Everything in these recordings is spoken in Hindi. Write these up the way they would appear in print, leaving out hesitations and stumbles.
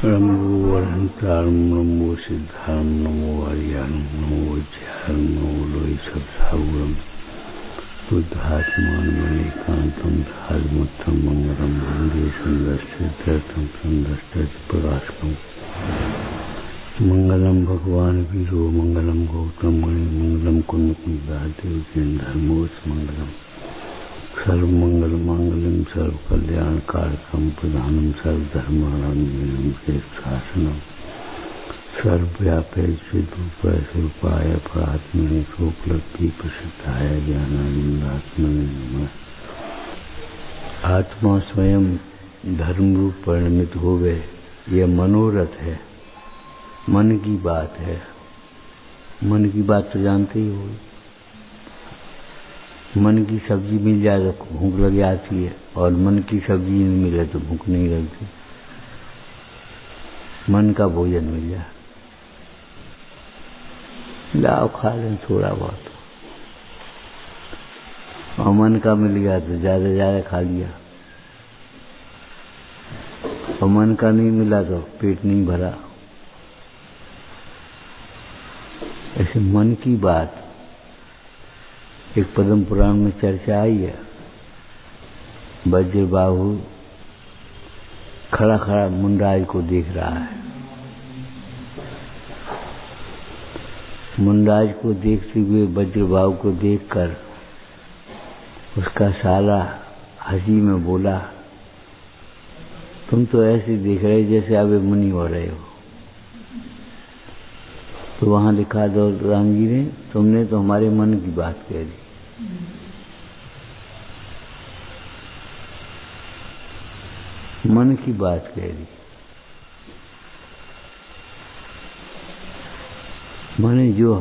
नमो अरहंतारं नमो सिद्धारं नमो आर्यानं नमो विद्यारं नमो लोहितसागरं बुद्धात्मानमेकान्तं धार्मत्थं मंगलं वन्दे संदर्शितं प्रकाशकं मंगलम भगवान वीरो मंगलम गौतम गणे मंगलम कुंदकुंदादेव धर्मोस मंगलम सर्वमंगल मांगल्यम सर्व कल्याण कारकम प्रधानम सर्वधर्माणां शासनम सर्वव्यापै स्वरूपाय परात्मने सोपलब्धि प्रसिद्धाय ज्ञानानंदात्मने नमः। आत्मा स्वयं धर्म रूप परिणमित हो गए, यह मनोरथ है, मन की बात है। मन की बात तो जानते ही हो, मन की सब्जी मिल जाए तो भूख लग जाती है, और मन की सब्जी नहीं मिले तो भूख नहीं लगती। मन का भोजन मिल जाए, लाओ खा लें थोड़ा बहुत, और मन का मिल गया तो ज्यादा ज्यादा खा लिया, और मन का नहीं मिला तो पेट नहीं भरा। ऐसे मन की बात एक पद्म पुराण में चर्चा आई है। वज्रबाहु खड़ा खड़ा मुंडराज को देख रहा है। मुंडराज को देखते हुए वज्रबाहु को देखकर उसका साला हंसी में बोला, तुम तो ऐसे देख रहे जैसे अभी मुनि हो रहे हो। तो वहां लिखा राम जी ने, तुमने तो हमारे मन की बात कह दी। मन की बात कह दी। माने जो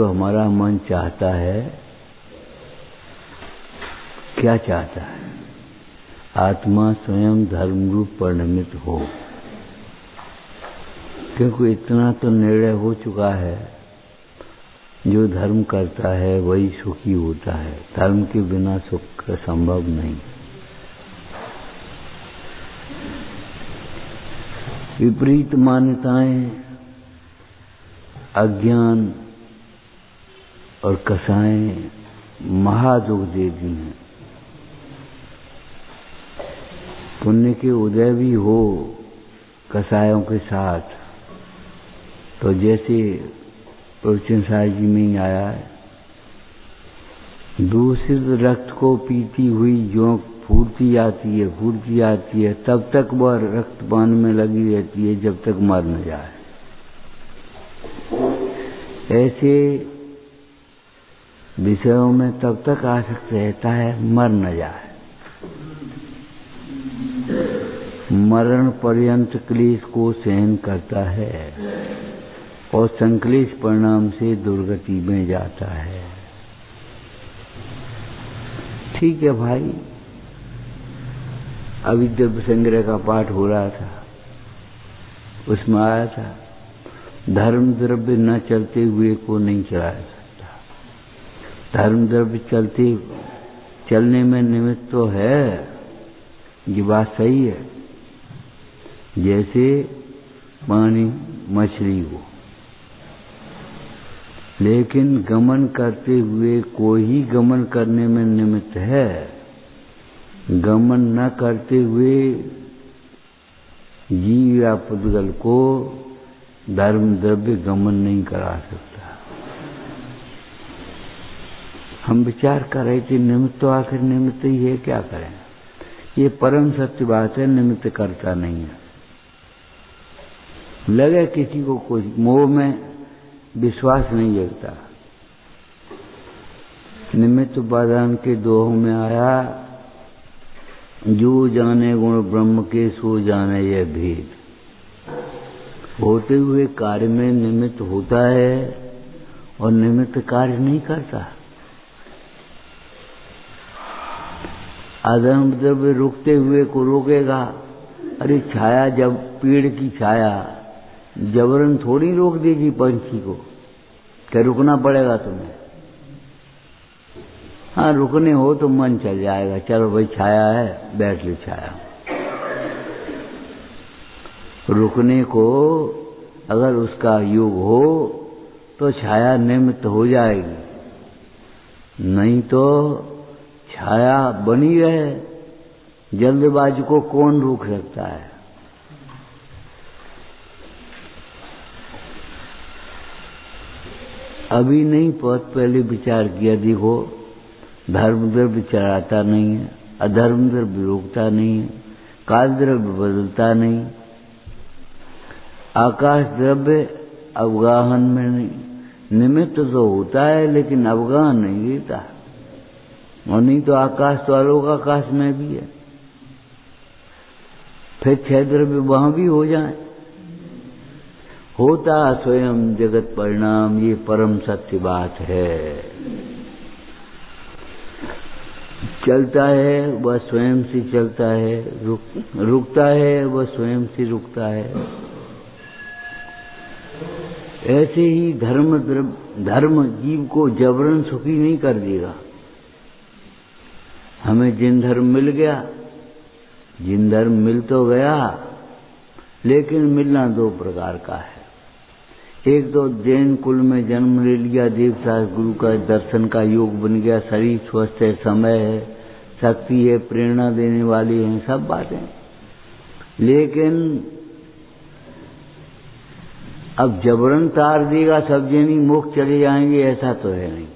हमारा मन चाहता है, क्या चाहता है? आत्मा स्वयं धर्म रूप परिणमित हो, क्योंकि इतना तो निर्णय हो चुका है, जो धर्म करता है वही सुखी होता है। धर्म के बिना सुख संभव नहीं। विपरीत मान्यताएं, अज्ञान और कसाएं महादुख देती हैं। पुण्य के उदय भी हो कसायों के साथ, तो जैसे प्रवचन साहिब जी में ही आया है, दूषित रक्त को पीती हुई जोंक फूटती आती है, तब तक वह रक्तपान में लगी रहती है जब तक मर न जाए। ऐसे विषयों में तब तक आसक्त रहता है मर न जाए। मरण पर्यंत क्लेश को सहन करता है और संक्लेश परिणाम से दुर्गति में जाता है। ठीक है भाई, अभी द्रव्य संग्रह का पाठ हो रहा था, उसमें आया था धर्म द्रव्य न चलते हुए को नहीं चलाया सकता। धर्म द्रव्य चलने में निमित्त तो है, ये बात सही है। जैसे पानी मछली को, लेकिन गमन करते हुए कोई ही गमन करने में निमित्त है। गमन न करते हुए जीव या पुद्गल को धर्म द्रव्य गमन नहीं करा सकता। हम विचार कर रहे थे निमित्त तो आखिर निमित्त ही है, क्या करें? ये परम सत्य बात है, निमित्त करता नहीं है। लगे किसी को कुछ, मोह में विश्वास नहीं जगता। निमित्त उपादान के दोहों में आया, जो जाने गुण ब्रह्म के सो जाने यह भेद। होते हुए कार्य में निमित्त होता है और निमित्त कार्य नहीं करता। अधर्म द्रव्य रुकते हुए को रोकेगा। अरे छाया, जब पेड़ की छाया जबरन थोड़ी रोक देगी पंछी को, क्या रुकना पड़ेगा तुम्हें? हाँ, रुकने हो तो मन चल जाएगा, चलो भाई छाया है, बैठ ले छाया। रुकने को अगर उसका योग हो तो छाया निमित्त हो जाएगी, नहीं तो छाया बनी रहे। जल्दबाजी को कौन रोक सकता है? अभी नहीं, बहुत पहले विचार किया। देखो, धर्म द्रव्य चढ़ाता नहीं है, अधर्म द्रव्य रोकता नहीं है, काल द्रव्य बदलता नहीं, आकाश द्रव्य अवगाहन में नहीं, निमित्त तो होता है लेकिन अवगाहन नहीं देता। और नहीं तो आकाश तो आलोक आकाश में भी है, फिर छह द्रव्य वहां भी हो जाए। होता स्वयं जगत परिणाम, ये परम सत्य बात है। चलता है वह स्वयं से चलता है, रुकता है वह स्वयं से रुकता है। ऐसे ही धर्म जीव को जबरन सुखी नहीं कर देगा। हमें जिन धर्म मिल गया, जिन धर्म मिल तो गया, लेकिन मिलना दो प्रकार का है। एक तो जैन कुल में जन्म ले लिया, देवशास्त्र गुरु का दर्शन का योग बन गया, शरीर स्वस्थ है, समय है, शक्ति है, प्रेरणा देने वाली है, सब बातें। लेकिन अब जबरन तार देगा सब जनी मुख चले जाएंगे, ऐसा तो है नहीं।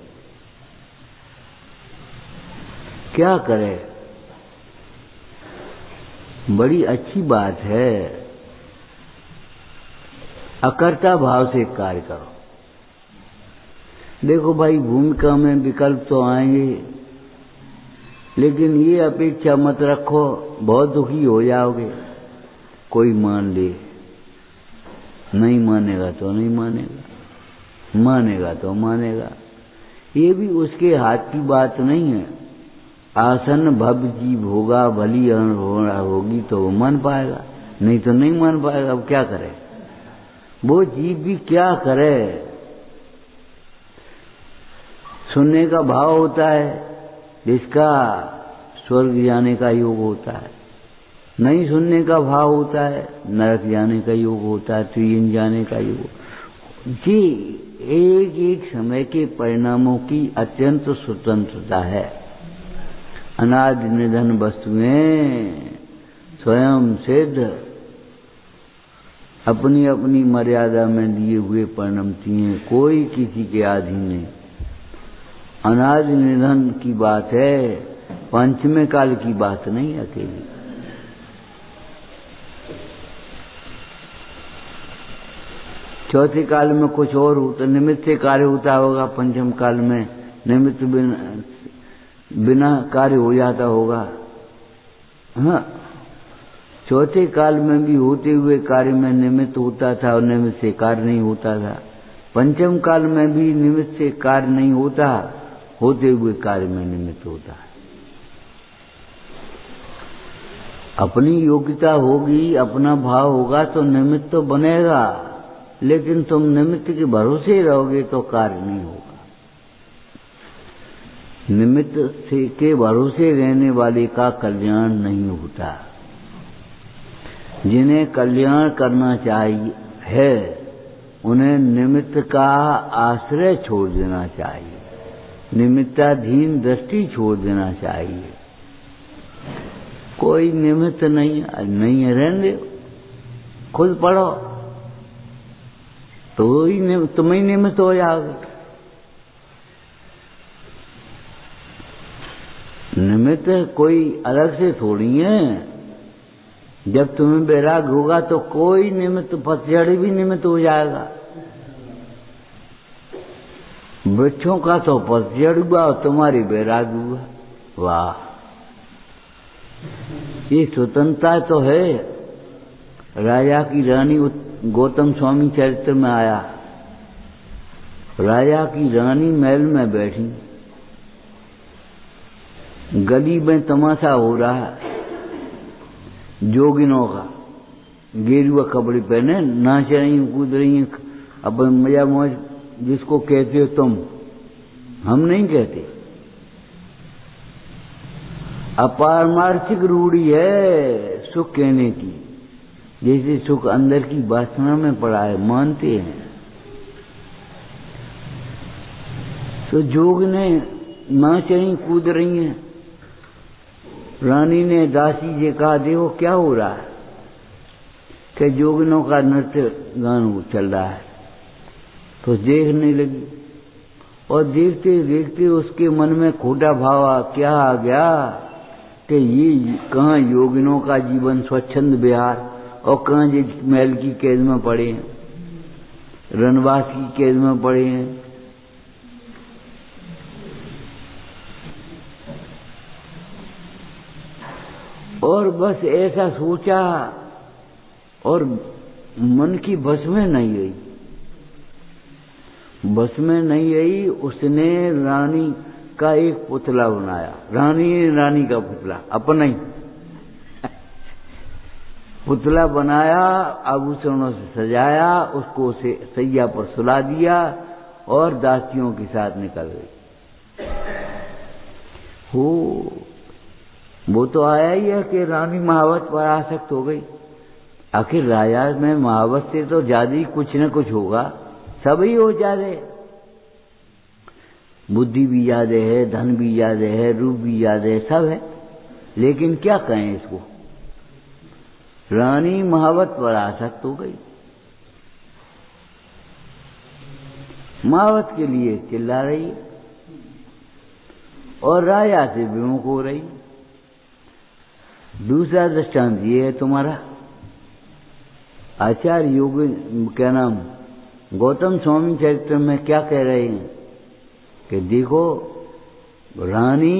क्या करे? बड़ी अच्छी बात है, अकर्ता भाव से कार्य करो। देखो भाई, भूमिका में विकल्प तो आएंगे, लेकिन ये अपेक्षा मत रखो बहुत दुखी हो जाओगे। कोई मान ले, नहीं मानेगा तो नहीं मानेगा, मानेगा तो मानेगा। ये भी उसके हाथ की बात नहीं है। आसन भव जीव होगा, भली होगी तो वो मान पाएगा, नहीं तो नहीं मान पाएगा। अब क्या करे वो जीव भी, क्या करे? सुनने का भाव होता है जिसका स्वर्ग जाने का योग होता है, नहीं सुनने का भाव होता है नरक जाने का योग होता है, त्रियन जाने का योग। जी, एक एक समय के परिणामों की अत्यंत स्वतंत्रता है। अनादि निधन वस्तुएं स्वयं सिद्ध अपनी अपनी मर्यादा में लिए हुए परिणमती हैं, कोई किसी के अधीन नहीं। अनादि निधन की बात है, पंचमे काल की बात नहीं अकेली। चौथे काल में कुछ और होता, निमित्त से कार्य होता होगा, पंचम काल में निमित्त बिना कार्य हो जाता होगा। हाँ, चौथे काल में भी होते हुए कार्य में निमित्त होता था और निमित्त से कार्य नहीं होता था। पंचम काल में भी निमित्त से कार्य नहीं होता, होते हुए कार्य में निमित्त होता है। अपनी योग्यता होगी, अपना भाव होगा तो निमित्त तो बनेगा, लेकिन तुम निमित्त के भरोसे रहोगे तो कार्य नहीं होगा। निमित्त से के भरोसे रहने वाले का कल्याण नहीं होता। जिन्हें कल्याण करना चाहिए है, उन्हें निमित्त का आश्रय छोड़ देना चाहिए, निमित्ताधीन दृष्टि छोड़ देना चाहिए। कोई निमित्त नहीं है, रहने दो, खुद पढ़ो तो ही तुम ही निमित्त हो जाओगे। निमित्त कोई अलग से थोड़ी है। जब तुम्हें वैराग होगा तो कोई निमित्त, पतझड़ भी निमित्त हो जाएगा। वृक्षों का तो पतझड़ हुआ और तुम्हारी वैराग हुआ। वाह, ये स्वतंत्रता तो है। राजा की रानी, गौतम स्वामी चरित्र में आया, राजा की रानी महल में बैठी, गली में तमाशा हो रहा है, जोगिनों का गेरुआ कपड़े पहने नाच रही हैं, कूद रही हैं, अपन मजा मौज जिसको कहते हो तुम, हम नहीं कहते। अपारमार्थिक रूढ़ी है सुख कहने की, जैसे सुख अंदर की वासना में पड़ा है, मानते हैं। तो जोग ने नाच रही, कूद रही हैं। रानी ने दासी जी कहा, देखो क्या हो रहा है, कि जोगिनों का नृत्य गान चल रहा है। तो देखने लगी और देखते देखते उसके मन में खोटा भाव क्या आ गया कि ये कहाँ योगिनों का जीवन स्वच्छंद विहार और कहाँ ये महल की कैद में पड़े हैं, रनवास की कैद में पड़े हैं। और बस ऐसा सोचा और मन की बस में नहीं आई, बस में नहीं आई। उसने रानी का एक पुतला बनाया, रानी का पुतला, अपना ही पुतला बनाया, आभूषणों से सजाया, उसको उसे सैया पर सुला दिया और दासियों के साथ निकल गई। वो तो आया ही है कि रानी महावत पर आसक्त हो गई। आखिर राजा में महावत से तो ज्यादा ही कुछ न कुछ होगा, सब ही हो जाते, बुद्धि भी ज्यादा है, धन भी ज्यादा है, रूप भी ज्यादा है, सब है। लेकिन क्या कहें इसको, रानी महावत पर आसक्त हो गई, महावत के लिए चिल्ला रही है और राजा से विमुख हो रही। दूसरा दृष्टांत ये है तुम्हारा, आचार्य योगी क्या नाम गौतम स्वामी चरित्र में क्या कह रहे हैं कि देखो, रानी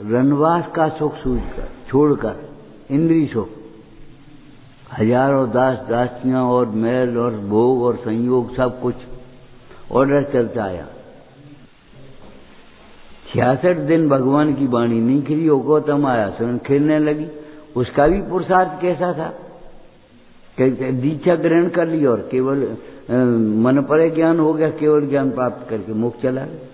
रनवास का सुख छोड़कर इंद्रिय सुख, हजारों दास दासियां और महल और भोग और संयोग सब कुछ ऑर्डर चलता आया। 66 दिन भगवान की वाणी नहीं खिली, हो गौतम आया स्वयं खिलने लगी। उसका भी पुरुषार्थ कैसा था कि दीक्षा ग्रहण कर ली और केवल मन पर ज्ञान हो गया, केवल ज्ञान प्राप्त करके मुख चला गया।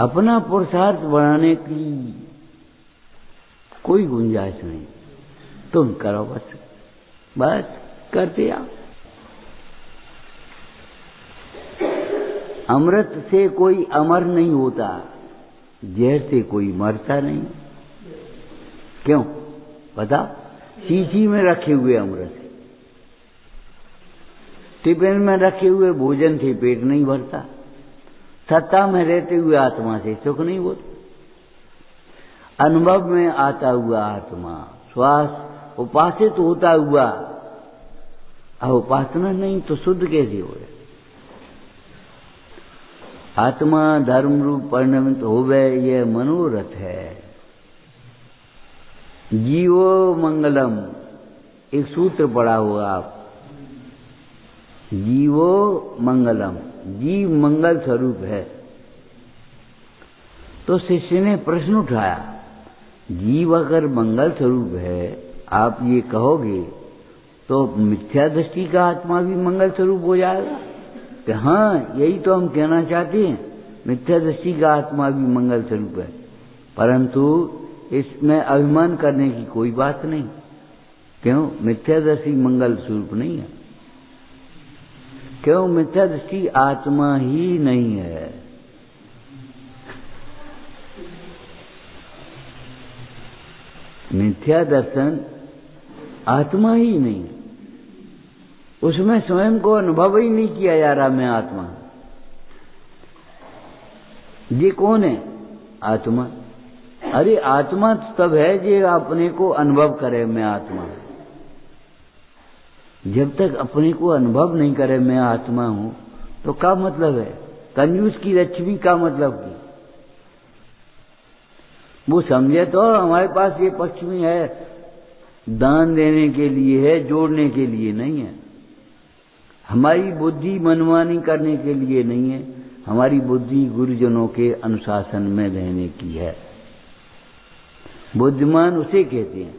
अपना पुरुषार्थ बढ़ाने की कोई गुंजाइश नहीं, तुम करो बस करते आओ। अमृत से कोई अमर नहीं होता, जहर से कोई मरता नहीं। क्यों बता, शीशी में रखे हुए अमृत, टिफिन में रखे हुए भोजन से पेट नहीं भरता, सत्ता में रहते हुए आत्मा से सुख नहीं होता। अनुभव में आता हुआ आत्मा, श्वास उपासित होता हुआ, अब उपासना नहीं तो शुद्ध कैसे हो? आत्मा धर्म रूप परिणमित होवे, यह मनोरथ है। जीवो मंगलम, एक सूत्र पढ़ा होगा आप, जीवो मंगलम, जीव मंगल स्वरूप है। तो शिष्य ने प्रश्न उठाया, जीव अगर मंगल स्वरूप है, आप ये कहोगे तो मिथ्या दृष्टि का आत्मा भी मंगल स्वरूप हो जाएगा? कि हाँ, यही तो हम कहना चाहते हैं, मिथ्या दृष्टि का आत्मा भी मंगल स्वरूप है, परंतु इसमें अभिमान करने की कोई बात नहीं। क्यों? मिथ्या दृष्टि मंगल स्वरूप नहीं है। क्यों? मिथ्या दृष्टि आत्मा ही नहीं है। मिथ्या दर्शन आत्मा ही नहीं, उसमें स्वयं को अनुभव ही नहीं किया जा रहा मैं आत्मा। ये कौन है? आत्मा। अरे आत्मा तब है जो अपने को अनुभव करे मैं आत्मा। जब तक अपने को अनुभव नहीं करे मैं आत्मा हूं, तो क्या मतलब है? कंजूस की लक्ष्मी का मतलब की वो समझे तो हमारे पास ये पक्ष्मी है, दान देने के लिए है, जोड़ने के लिए नहीं है। हमारी बुद्धि मनमानी करने के लिए नहीं है, हमारी बुद्धि गुरुजनों के अनुशासन में रहने की है। बुद्धिमान उसे कहते हैं।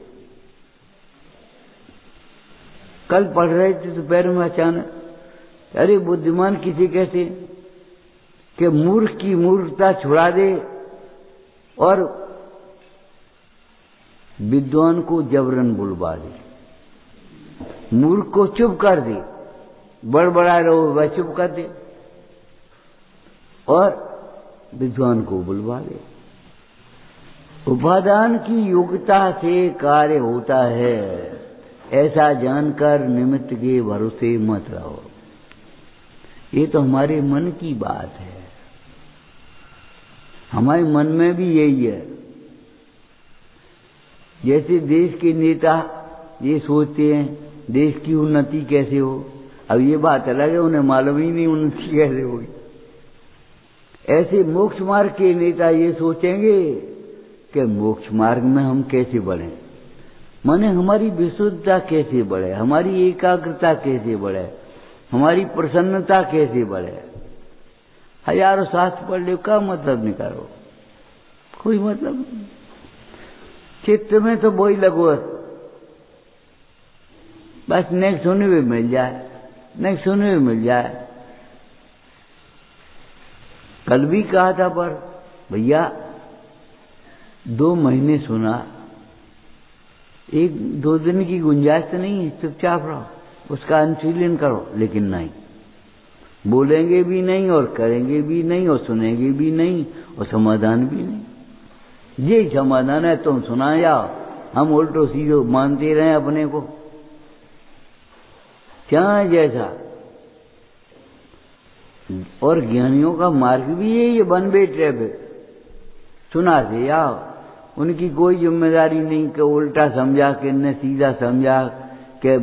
कल पढ़ रहे थे दोपहर में अचानक, अरे बुद्धिमान किसे कहते हैं? कि मूर्ख की मूर्खता छुड़ा दे और विद्वान को जबरन बुलवा दे, मूर्ख को चुप कर दे, बड़बड़ा रहो वह चुप कर दे, और विद्वान को बुलवा दे। उपादान की योग्यता से कार्य होता है, ऐसा जानकर निमित्त के भरोसे मत रहो। ये तो हमारे मन की बात है, हमारे मन में भी यही है। जैसे देश के नेता ये सोचते हैं देश की उन्नति कैसे हो, अब ये बात अलग है, उन्हें मालूम ही नहीं उन्नति कैसे होगी। ऐसे मोक्ष मार्ग के नेता ये सोचेंगे कि मोक्ष मार्ग में हम कैसे बढ़े, माने हमारी विशुद्धता कैसे बढ़े, हमारी एकाग्रता कैसे बढ़े, हमारी प्रसन्नता कैसे बढ़े। हजारों शास्त्र पढ़ लो, क्या मतलब निकालो, कोई मतलब नहीं। चित्त में तो वही लगो, बस नेक्स्ट सुने हुए मिल जाए, नेक्स्ट सुने हुए मिल जाए। कल भी कहा था, पर भैया 2 महीने सुना, 1-2 दिन की गुंजाइश तो नहीं है, चुपचाप रहो, उसका अनुशीलन करो। लेकिन नहीं, बोलेंगे भी नहीं और करेंगे भी नहीं और सुनेंगे भी नहीं और समाधान भी नहीं। ये समाधान है, तुम सुना जाओ, हम उल्टो सीधो मानते रहे अपने को, क्या जैसा। और ज्ञानियों का मार्ग भी यही है, वन वे ट्रैफिक, सुना से आओ, उनकी कोई जिम्मेदारी नहीं कि उल्टा समझा कि न सीधा समझा, कि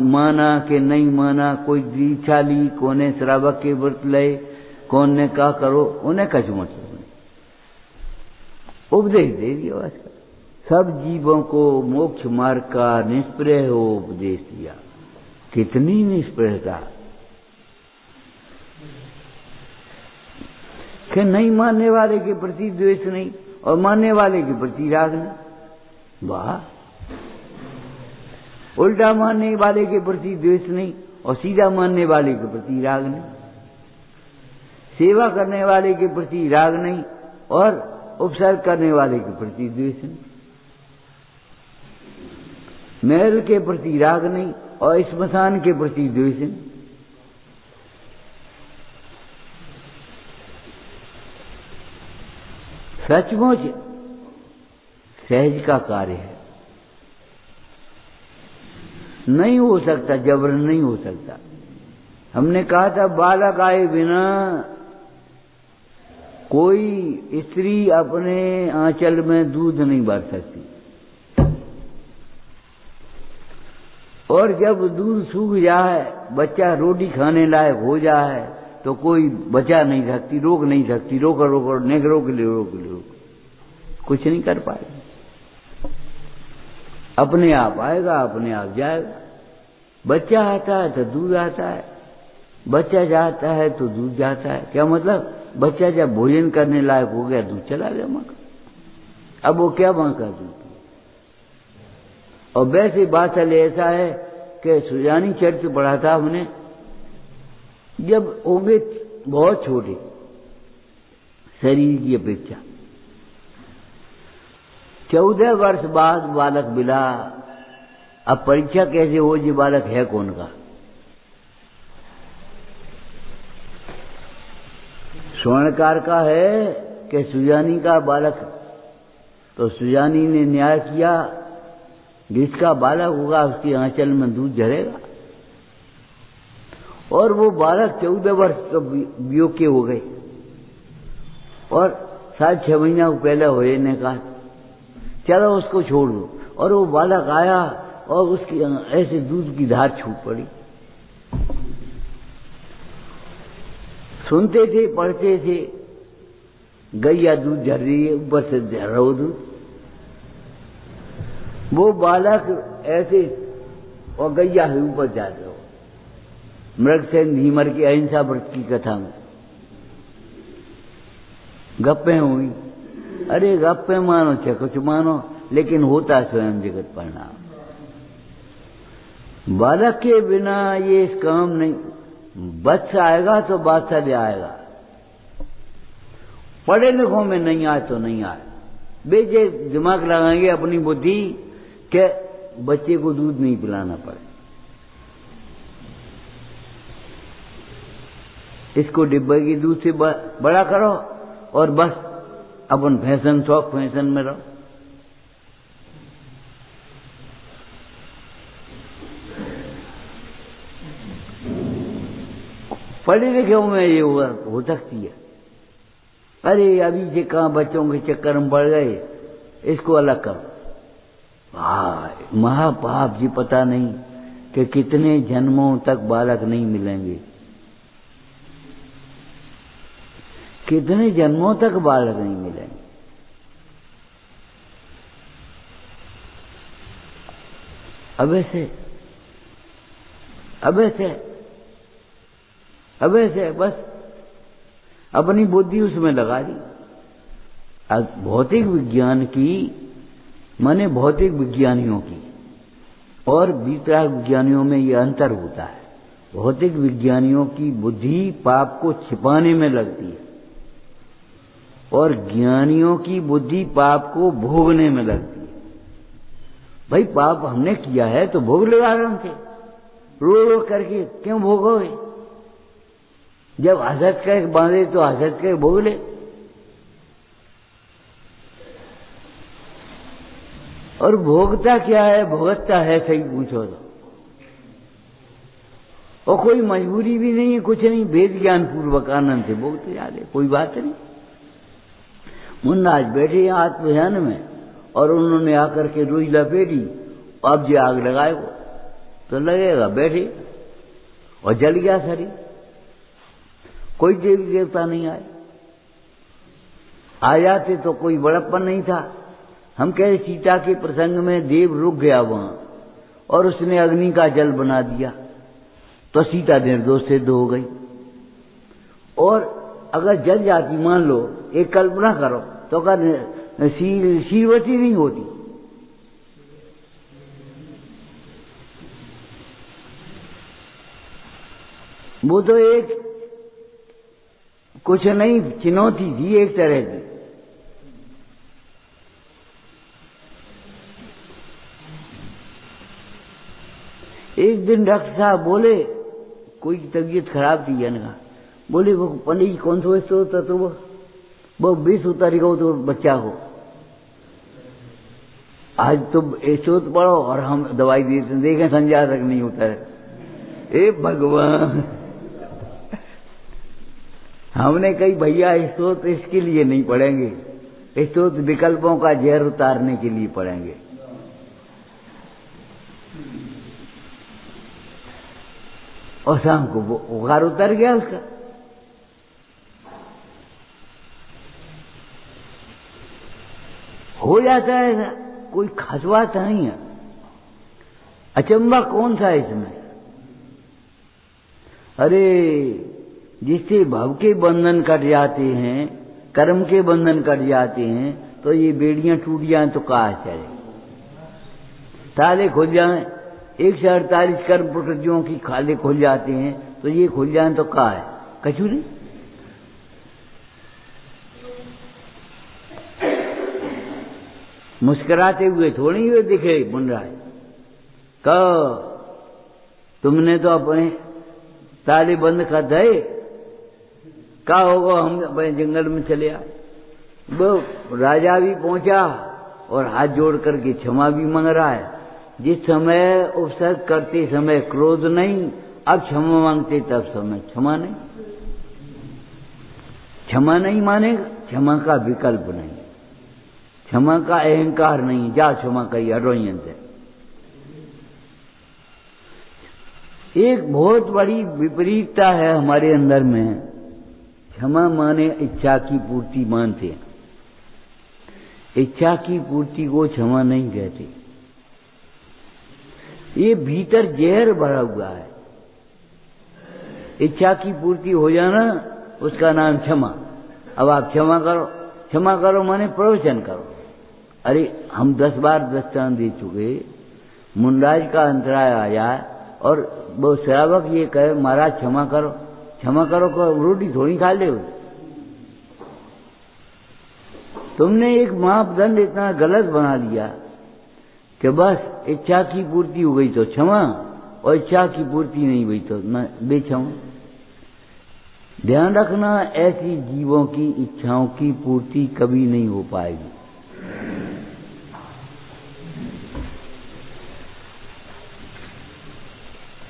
माना कि नहीं माना, कोई दीक्षा ली, कौन श्रावक के व्रत ले, कौन ने क्या करो, उन्हें कछु मतलब नहीं, उपदेश दे दिया बस। सब जीवों को मोक्ष मार्ग का निष्प्रय हो उपदेश दिया। कितनी निष्प्रयता कि नहीं मानने वाले के प्रति द्वेष नहीं और मानने वाले के प्रति राग नहीं। वाह, उल्टा मानने वाले के प्रति द्वेष नहीं और सीधा मानने वाले के प्रति राग नहीं, सेवा करने वाले के प्रति राग नहीं और उपसर्ग करने वाले के प्रति द्वेष नहीं, महल के प्रति राग नहीं और स्मशान के प्रति द्वेष नहीं। सचमुच सहज का कार्य है, नहीं हो सकता, जबरन नहीं हो सकता। हमने कहा था बालक आए बिना कोई स्त्री अपने आंचल में दूध नहीं भर सकती, और जब दूध सूख जाए, बच्चा रोटी खाने लायक हो जाए, तो कोई बचा नहीं सकती, रोक नहीं सकती, रोक ले, रोक, कुछ नहीं कर पाएगा, अपने आप आएगा, अपने आप जाएगा। बच्चा आता है तो दूध आता है, बच्चा जाता है तो दूध जाता है। क्या मतलब, बच्चा जब भोजन करने लायक हो गया, दूध चला गया मां का, अब वो क्या मांगा दूध। और वैसे बात चले ऐसा है कि सुजानी चरित्र पढ़ा था हमने, जब हो गए बहुत छोटे शरीर की अपेक्षा, 14 वर्ष बाद बालक मिला। अब परीक्षा कैसे हो, ये बालक है कौन का। स्वर्णकार का है कि सुजानी का बालक, तो सुजानी ने न्याय किया, जिसका बालक होगा उसके आंचल में दूध झरेगा। और वो बालक 14 वर्ष का वियोग के हो गए, और 6 महीना पहले हुए ने कहा चलो उसको छोड़ दो, और वो बालक आया और उसकी ऐसे दूध की धार छूट पड़ी। सुनते थे, पढ़ते थे, गैया दूध झर रही है, ऊपर से झर रहा दूध। वो बालक ऐसे और गैया है ऊपर जाते हो। मृगसेन भीमर की अहिंसा व्रत की कथा में गप्पे हुई। अरे गप्पे मानो चाहे कुछ मानो, लेकिन होता स्वयं जगत परिणाम। बालक के बिना ये इस काम नहीं। बच्चा आएगा तो बादशाह ले आएगा, पढ़े लिखों में नहीं आए तो नहीं आए, बेचे दिमाग लगाएंगे अपनी बुद्धि के बच्चे को दूध नहीं पिलाना पड़े, इसको डिब्बे की दूध से बड़ा करो और बस अपन फैशन शौक फैशन में रहो। पढ़े लिखे में ये हो सकती है। अरे अभी से कहाँ बच्चों के चक्कर में पड़ गए, इसको अलग करो। महापाप जी, पता नहीं कि कितने जन्मों तक बालक नहीं मिलेंगे, कितने जन्मों तक बालक नहीं मिलेंगे। अब ऐसे बस अपनी बुद्धि उसमें लगा दी। भौतिक विज्ञान की माने भौतिक विज्ञानियों की और वीतराग विज्ञानियों में ये अंतर होता है। भौतिक विज्ञानियों की बुद्धि पाप को छिपाने में लगती है और ज्ञानियों की बुद्धि पाप को भोगने में लगती है। भाई पाप हमने किया है तो भोग ले आराम से, रो रो करके क्यों भोगोगे? जब हसत के बांधे तो हसत के भोग ले। और भोगता क्या है, भोगता है सही पूछो तो। और कोई मजबूरी भी नहीं है, कुछ नहीं, वेद ज्ञान पूर्वक आनंद से भोगते जा रहे, कोई बात नहीं। मुन्ना आज बैठे हैं आत्मध्यान में और उन्होंने आकर के रुई लपेटी, अब जो आग लगाए वो तो लगेगा, बैठे और जल गया शरीर। कोई देवी देवता नहीं आए, आ जाते तो कोई बड़प्पन नहीं था। हम कहे सीता के प्रसंग में देव रुक गया वहां और उसने अग्नि का जल बना दिया तो सीता निर्दोष सिद्ध हो गई। और अगर जल जाती, मान लो एक कल्पना करो, तो अगर शीलवती नहीं होती, वो तो एक कुछ नहीं चुनौती थी एक तरह की। एक दिन डॉक्टर साहब बोले, कोई तबीयत खराब थी जनका, बोले वो पंडित जी कौन सा वैसे होता, तो वो 20 उतारी गो तो बच्चा हो। आज तो ऐसो पढ़ो और हम दवाई देते, देखें संज्ञा तक नहीं उतरे। ए भगवान, हमने कही भैया ऐसो तो इसके लिए नहीं पढ़ेंगे, ऐसो तो विकल्पों का जहर उतारने के लिए पढ़ेंगे। और शाम को वो बुखार उतर गया उसका। हो जाता है ना, कोई खास बात नहीं है। अचंबा कौन सा है इसमें? अरे जिससे भव के बंधन कट जाते हैं, कर्म के बंधन कट जाते हैं, तो ये बेड़ियां टूट जाएं तो कहा चले, ताले खुल जाएं। 148 कर्म प्रकृतियों की खाले खुल जाते हैं, तो ये खुल जाएं तो कहा है, कछु नहीं। मुस्कुराते हुए थोड़ी हुए दिखे मुंडराज, कहो तुमने तो अपने ताले बंद कर दे, क्या होगा, हम अपने जंगल में चले आए। वो राजा भी पहुंचा और हाथ जोड़ करके क्षमा भी मांग रहा है। जिस समय उपसर्ग करते समय क्रोध नहीं, अब क्षमा मांगते तब समय क्षमा नहीं। क्षमा नहीं मानेगा, क्षमा का विकल्प नहीं, क्षमा का अहंकार नहीं, जा क्षमा कही अरोयन से। एक बहुत बड़ी विपरीतता है हमारे अंदर में। क्षमा माने इच्छा की पूर्ति मानते हैं, इच्छा की पूर्ति को क्षमा नहीं कहते। ये भीतर जहर भरा हुआ है। इच्छा की पूर्ति हो जाना उसका नाम क्षमा। अब आप क्षमा करो, क्षमा करो माने प्रवचन करो। अरे हम 10 बार दृष्टांत दे चुके, मुंडाज का अंतराय आ जाए और वो श्रावक ये कहे महाराज क्षमा करो, क्षमा करो को रोटी थोड़ी खा ले, तुमने एक मापदंड इतना गलत बना दिया कि बस इच्छा की पूर्ति हो गई तो क्षमा, और इच्छा की पूर्ति नहीं हुई तो बेक्षमा। ध्यान रखना, ऐसी जीवों की इच्छाओं की पूर्ति कभी नहीं हो पाएगी।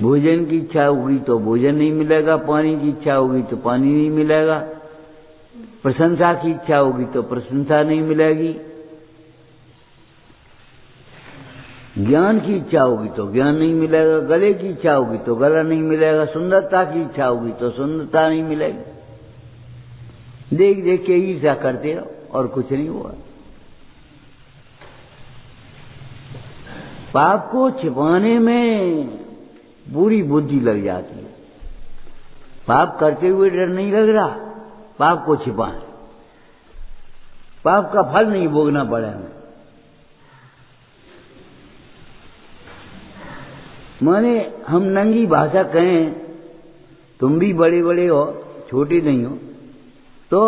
भोजन की इच्छा होगी तो भोजन नहीं मिलेगा, पानी की इच्छा होगी तो पानी नहीं मिलेगा, प्रशंसा की इच्छा होगी तो प्रशंसा नहीं मिलेगी, ज्ञान की इच्छा होगी तो ज्ञान नहीं मिलेगा, गले की इच्छा होगी तो गला नहीं मिलेगा, सुंदरता की इच्छा होगी तो सुंदरता नहीं मिलेगी। देख देख के ईर्ष्या करते रहो और कुछ नहीं हुआ। पाप को छिपाने में बुरी बुद्धि लग जाती है। पाप करते हुए डर नहीं लग रहा, पाप को छिपाए, पाप का फल नहीं भोगना पड़े हमें। माने हम नंगी भाषा कहें, तुम भी बड़े बड़े हो, छोटे नहीं हो, तो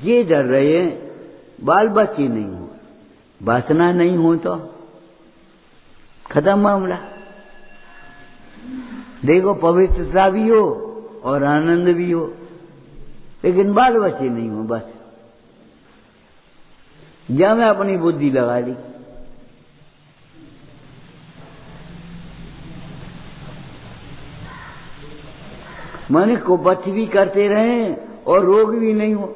ये डर रहे हैं बाल बच्चे नहीं हो, वासना नहीं हो तो खत्म मामला। देखो पवित्रता भी हो और आनंद भी हो, लेकिन बाल बच्चे नहीं हो, बस या मैं अपनी बुद्धि लगा ली। माने कुपथ भी करते रहे और रोग भी नहीं हो,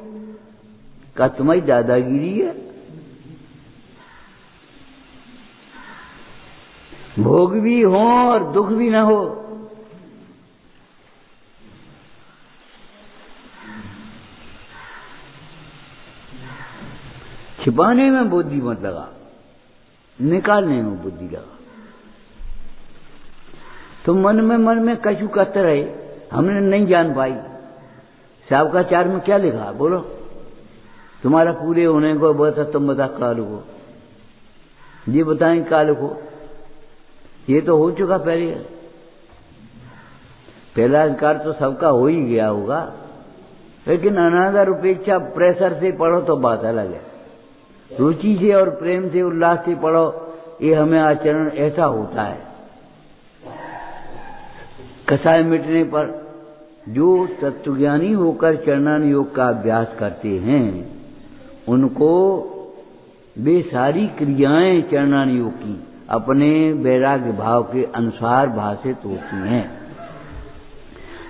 का तुम्हारी दादागिरी है। भोग भी हो और दुख भी ना हो, छिपाने में बुद्धि मत लगा, निकालने में बुद्धि लगा। तो मन में कछु करते रहे, हमने नहीं जान पाई साहब का चार में क्या लिखा, बोलो तुम्हारा पूरे होने को बता, तुम बता काल को, ये बताएं काल को। ये तो हो चुका पहले, पहला अधिकार तो सबका हो ही गया होगा, लेकिन अनादर उपेक्षा प्रेशर से पढ़ो तो बात अलग है। रुचि से और प्रेम से उल्लास से पढ़ो, ये हमें आचरण ऐसा होता है। कसाय मिटने पर जो तत्वज्ञानी होकर चरणान योग का अभ्यास करते हैं, उनको वे सारी क्रियाएं चरणान योग की अपने वैराग्य भाव के अनुसार भाषित होती हैं,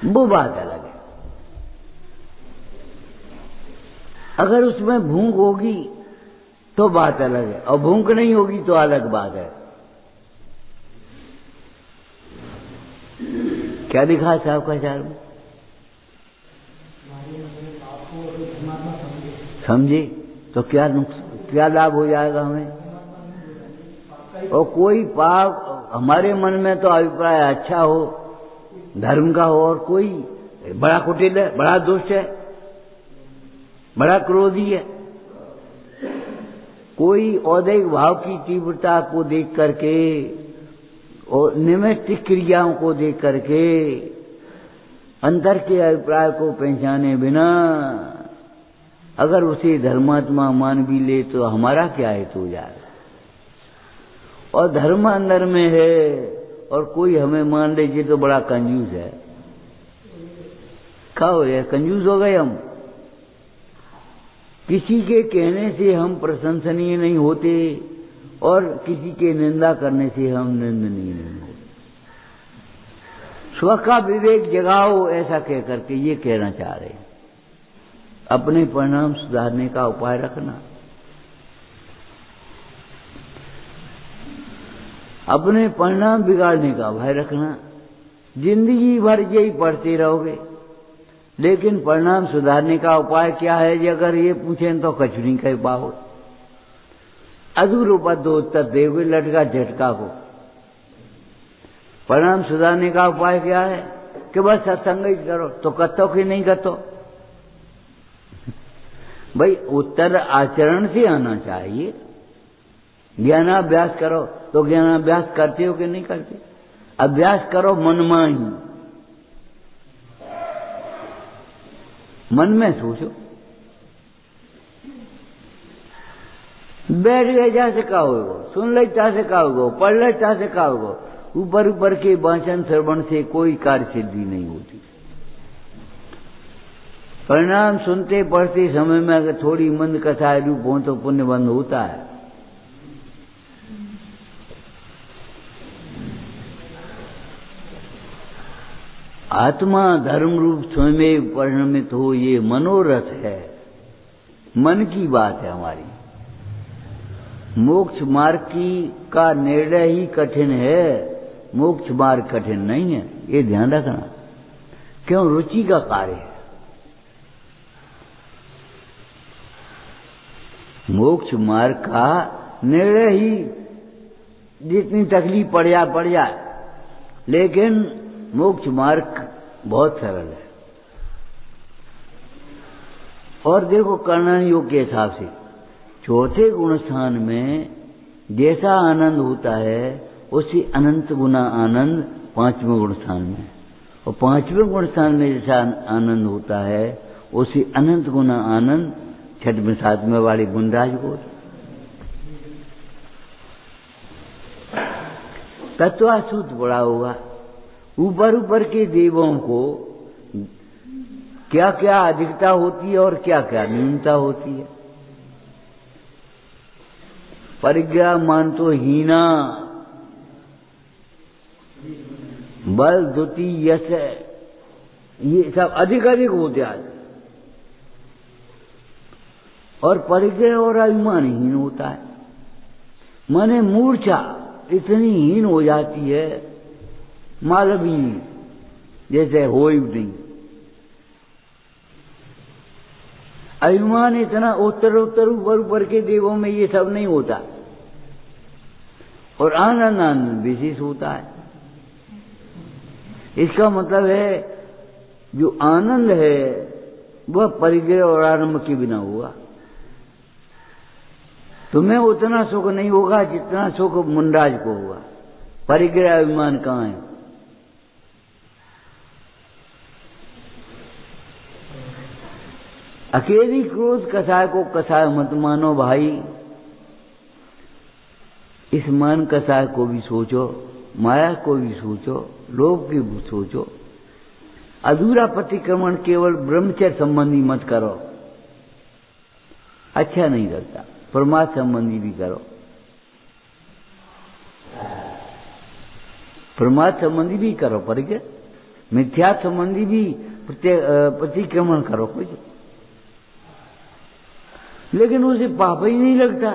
वो बात अलग है। अगर उसमें भूख होगी तो बात अलग है, और भूख नहीं होगी तो अलग बात है। क्या लिखा है साहब का चार में? समझे तो क्या लाभ हो जाएगा हमें। और कोई पाप हमारे मन में तो अभिप्राय अच्छा हो, धर्म का हो, और कोई बड़ा कुटिल है, बड़ा दुष्ट है, बड़ा क्रोधी है, कोई औदैहिक भाव की तीव्रता को देख करके और निमित्त क्रियाओं को देख करके अंतर के अभिप्राय को पहचाने बिना अगर उसे धर्मात्मा मान भी ले तो हमारा क्या हेतु हो जाएगा। और धर्म अंदर में है और कोई हमें मान लीजिए तो बड़ा कंजूस है, क्या हो गया, कंजूस हो गए हम। किसी के कहने से हम प्रशंसनीय नहीं होते और किसी के निंदा करने से हम निंदनीय नहीं होते। स्व का विवेक जगाओ, ऐसा कह करके ये कहना चाह रहे हैं। अपने परिणाम सुधारने का उपाय रखना, अपने परिणाम बिगाड़ने का भय रखना। जिंदगी भर यही पढ़ते रहोगे, लेकिन परिणाम सुधारने का उपाय क्या है जी अगर ये पूछें तो कछ नहीं कह पाओ। अधूरोपद उत्तर दोगे लटका झटका को। परिणाम सुधारने का उपाय क्या है कि बस सत्संग ही करो, तो कतो कि नहीं कतो। भाई उत्तर आचरण से आना चाहिए। ज्ञानाभ्यास करो तो ज्ञानाभ्यास करते हो कि नहीं करते। अभ्यास करो मनमा ही, मन में सोचो। बैठ गए जा से का होगो, सुन ले चा से का होगो, पढ़ ले चा से का होगो। ऊपर ऊपर के वाचन श्रवण से कोई कार्य सिद्धि नहीं होती। परिणाम सुनते पढ़ते समय में अगर थोड़ी मंद कथा रूप हो तो पुण्य बंद होता है। आत्मा धर्म रूप स्वयं परिणमित हो, ये मनोरथ है, मन की बात है हमारी। मोक्ष मार्ग का निर्णय ही कठिन है, मोक्ष मार्ग कठिन नहीं है, ये ध्यान रखना। क्यों? रुचि का कार्य है। मोक्ष मार्ग का निर्णय ही जितनी तकलीफ पड़ जाए, लेकिन मोक्ष मार्ग बहुत सरल है। और देखो कर्ण योग के हिसाब से चौथे गुण स्थान में जैसा आनंद होता है उससे अनंत गुना आनंद पांचवें गुण स्थान में, और पांचवें गुण स्थान में जैसा आनंद होता है उससे अनंत गुना आनंद छठवें सातवें वाले गुणराज को। तत्वासूत बड़ा होगा। ऊपर ऊपर के देवों को क्या क्या अधिकता होती है और क्या क्या न्यूनता होती है। परिग्रह मान तो हीना, बल द्युति यश, ये सब अधिक अधिक होते आज। और परिग्रह और अभिमान हीन होता है। माने मूर्छा इतनी हीन हो जाती है, मालवी जैसे हो ही नहीं। अभिमान इतना उत्तर उत्तर ऊपर ऊपर के देवों में ये सब नहीं होता, और आनंद आनंद विशेष होता है। इसका मतलब है जो आनंद है वह परिग्रह और आरंभ के बिना होगा। तुम्हें उतना सुख नहीं होगा जितना सुख मुंडाज को होगा। परिग्रह अभिमान कहाँ है? अकेली क्रोध कसाय को कसाय मत मानो भाई। इस मान कसाय को भी सोचो, माया को भी सोचो, लोभ की भी सोचो। अधूरा प्रतिक्रमण केवल ब्रह्मचर्य संबंधी मत करो, अच्छा नहीं लगता। परमात्मा संबंधी भी करो, परमात्मा संबंधी भी करो, परिग्रह मिथ्या संबंधी भी प्रतिक्रमण करो कुछ। लेकिन उसे पाप ही नहीं लगता।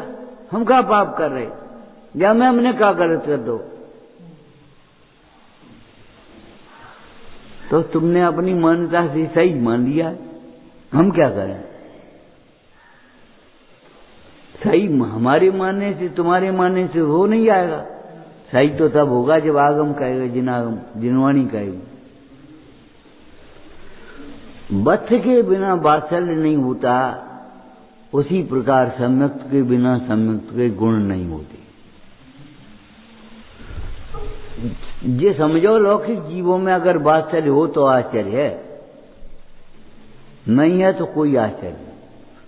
हम क्या पाप कर रहे, या मैं हमने क्या गलत कर दो। तो तुमने अपनी मान्यता से सही मान लिया, हम क्या करें। सही हमारे मानने से तुम्हारे मानने से हो नहीं आएगा। सही तो तब होगा जब आगम कहेगा, जिनागम जिनवाणी कहेगी। बथ के बिना वात्सल्य नहीं होता, उसी प्रकार सम्यक्त के बिना सम्यक्त के गुण नहीं होते। ये समझो लौकिक जीवों में अगर वात्सल्य हो तो आश्चर्य है, नहीं है तो कोई आश्चर्य नहीं।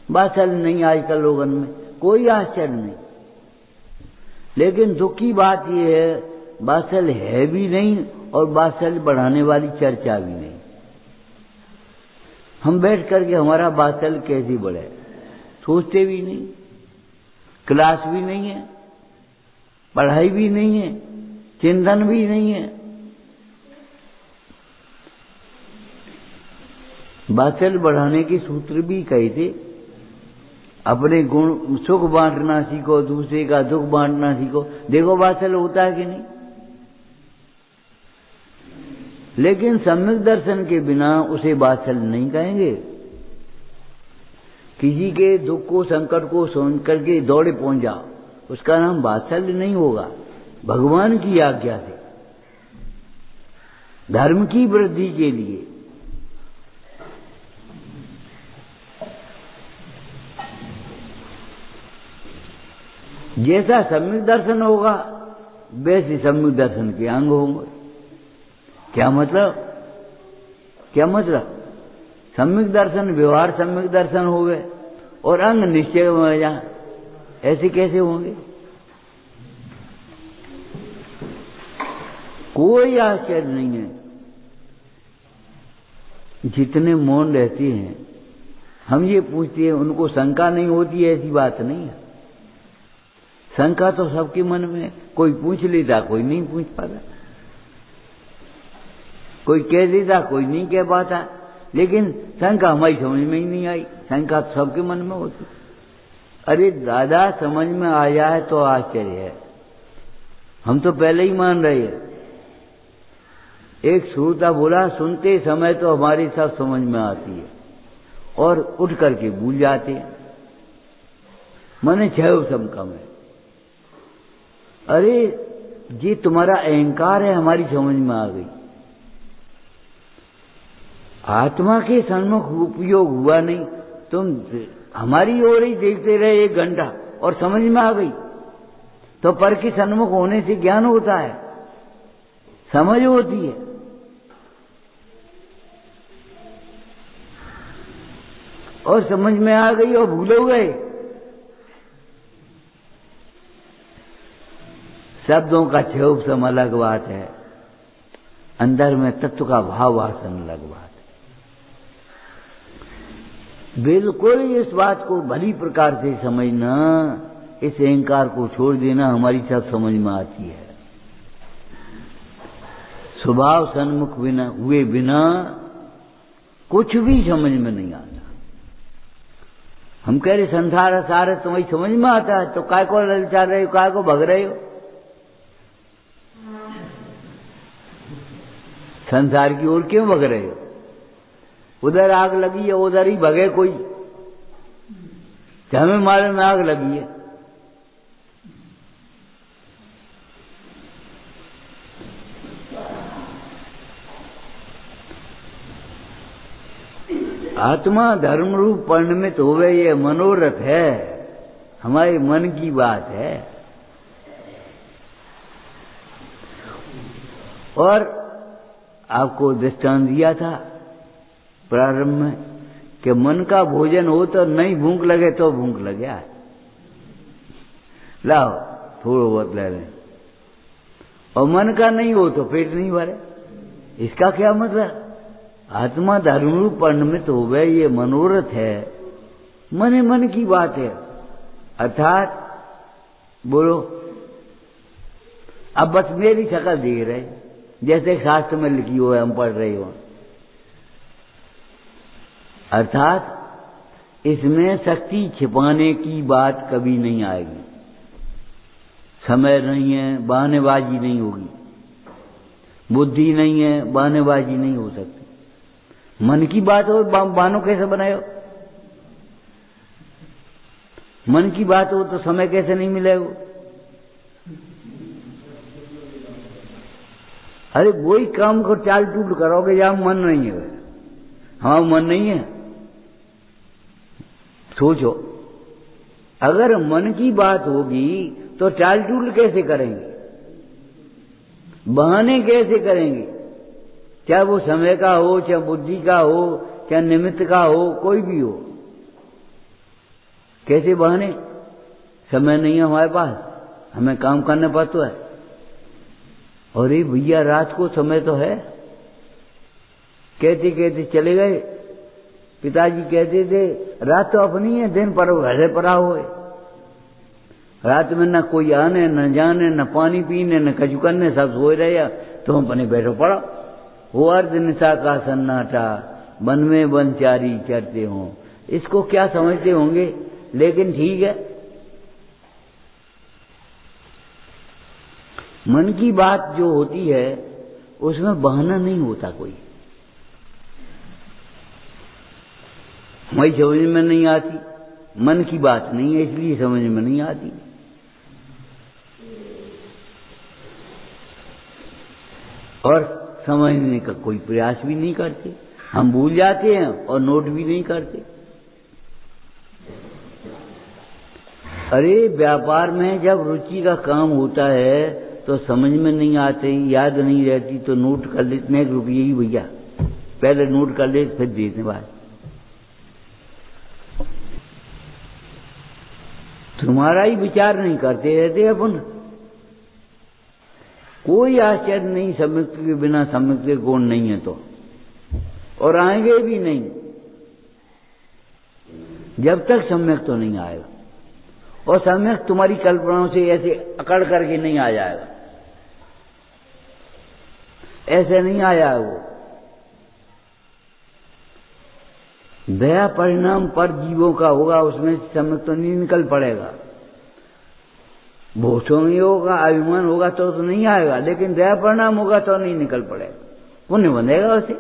वात्सल्य नहीं आजकल लोगों में, कोई आश्चर्य नहीं। लेकिन दुख की बात यह है वात्सल्य है भी नहीं और वात्सल्य बढ़ाने वाली चर्चा भी नहीं। हम बैठ करके हमारा वात्सल्य कैसे बढ़े सोचते भी नहीं। क्लास भी नहीं है, पढ़ाई भी नहीं है, चिंतन भी नहीं है। वात्सल्य बढ़ाने के सूत्र भी कहे थे, अपने गुण सुख बांटना सीखो, दूसरे का दुख बांटना सीखो। देखो वात्सल्य होता है कि नहीं। लेकिन सम्यक दर्शन के बिना उसे वात्सल्य नहीं कहेंगे। किसी के दुख को संकट को सुन करके दौड़े पहुंच जाओ, उसका नाम वात्सल्य नहीं होगा। भगवान की आज्ञा से धर्म की वृद्धि के लिए जैसा सम्यक दर्शन होगा वैसे सम्यक दर्शन के अंग होंगे। क्या मतलब? क्या मतलब? सम्यक दर्शन व्यवहार सम्यक दर्शन हो गए और अंग निश्चय में जा। ऐसे कैसे होंगे? कोई आश्चर्य नहीं है। जितने मौन रहते हैं, हम ये पूछते हैं उनको शंका नहीं होती, ऐसी बात नहीं है। शंका तो सबके मन में, कोई पूछ लेता, कोई नहीं पूछ पाता, कोई कह देता, कोई नहीं कह पाता। लेकिन शंका हमारी समझ में ही नहीं आई। शंका तो सबके मन में होती। अरे दादा, समझ में आ जाए तो आश्चर्य है। हम तो पहले ही मान रहे हैं। एक श्रोता बोला, सुनते समय तो हमारी सब समझ में आती है और उठ करके भूल जाते हैं। मैंने छह समका में, अरे ये तुम्हारा अहंकार है, हमारी समझ में आ गई। आत्मा के सन्मुख उपयोग हुआ नहीं, तुम हमारी ओर ही देखते रहे 1 घंटा और समझ में आ गई। तो पर के सन्मुख होने से ज्ञान होता है, समझ होती है। और समझ में आ गई और भूले गए। शब्दों का छेउपसम अलग बात है, अंदर में तत्व का भाव वासन अलग बात है। बिल्कुल इस बात को भली प्रकार से समझना, इस अहंकार को छोड़ देना, हमारी सब समझ में आती है। स्वभाव सन्मुख बिना हुए बिना कुछ भी समझ में नहीं आता। हम कह रहे संसार सारे तुम्हें समझ में आता है, तो काय को ललचा रहे हो, काय को भग रहे हो? संसार की ओर क्यों भग रहे हो? उधर आग लगी है, उधर ही भगे कोई। हमें मालूम में आग लगी है। आत्मा धर्म रूप परिणमित होवे, ये मनोरथ है, हमारे मन की बात है। और आपको दृष्टांत दिया था प्रारंभ में कि मन का भोजन हो तो नहीं भूख लगे तो भूख लगे, लाओ थोड़ा बहुत ले लें, और मन का नहीं हो तो पेट नहीं भरे। इसका क्या मतलब? आत्मा धर्म रूप परिणमित हो गए, ये मनोरथ है, मने मन की बात है। अर्थात बोलो, अब बस मेरी शक्ल देख रहे, जैसे शास्त्र में लिखी हो, हम पढ़ रहे हो। अर्थात इसमें शक्ति छिपाने की बात कभी नहीं आएगी। समय नहीं है, बहानेबाजी नहीं होगी। बुद्धि नहीं है, बहानेबाजी नहीं हो सकती। मन की बात हो, बहानों कैसे बनाए हो? मन की बात हो तो समय कैसे नहीं मिलेगा? अरे वही काम को चाल टूट करोगे जहां मन नहीं है। हाँ, मन नहीं है। सोचो, अगर मन की बात होगी तो टाल टूल कैसे करेंगे? बहाने कैसे करेंगे? चाहे वो समय का हो, चाहे बुद्धि का हो, चाहे निमित्त का हो, कोई भी हो। कैसे बहाने? समय नहीं है हमारे पास, हमें काम करने पड़ता है। अरे भैया, रात को समय तो है। कहते कहते चले गए। पिताजी कहते थे रात तो अपनी है, दिन पर घरे पड़ा हुए। रात में न कोई आने न जाने, न पानी पीने न कछु करने, सब सोए रहे। तुम अपने बैठो पड़ो। वो अर्ध निशा का सन्नाटा, वन में वनचारी चरते हों। इसको क्या समझते होंगे, लेकिन ठीक है। मन की बात जो होती है उसमें बहाना नहीं होता कोई। हमारी समझ में नहीं आती, मन की बात नहीं है इसलिए समझ में नहीं आती। और समझने का कोई प्रयास भी नहीं करते। हम भूल जाते हैं और नोट भी नहीं करते। अरे व्यापार में जब रुचि का काम होता है तो समझ में नहीं आते, याद नहीं रहती, तो नोट कर लेते हैं। रुपये ही भैया, पहले नोट कर ले फिर देते बाद। तुम्हारा ही विचार नहीं करते रहते अपन। कोई आश्चर्य नहीं, सम्यक के बिना सम्यक के गुण नहीं है तो, और आएंगे भी नहीं जब तक सम्यक तो नहीं आएगा। और सम्यक तुम्हारी कल्पनाओं से ऐसे अकड़ करके नहीं आ जाएगा, ऐसे नहीं आया वो। दया परिणाम पर जीवों का होगा, उसमें सम्यक तो नहीं निकल पड़ेगा। भोषों में होगा, अभिमान होगा तो नहीं आएगा, लेकिन दया परिणाम होगा तो नहीं निकल पड़ेगा, पुण्य बनेगा उसे।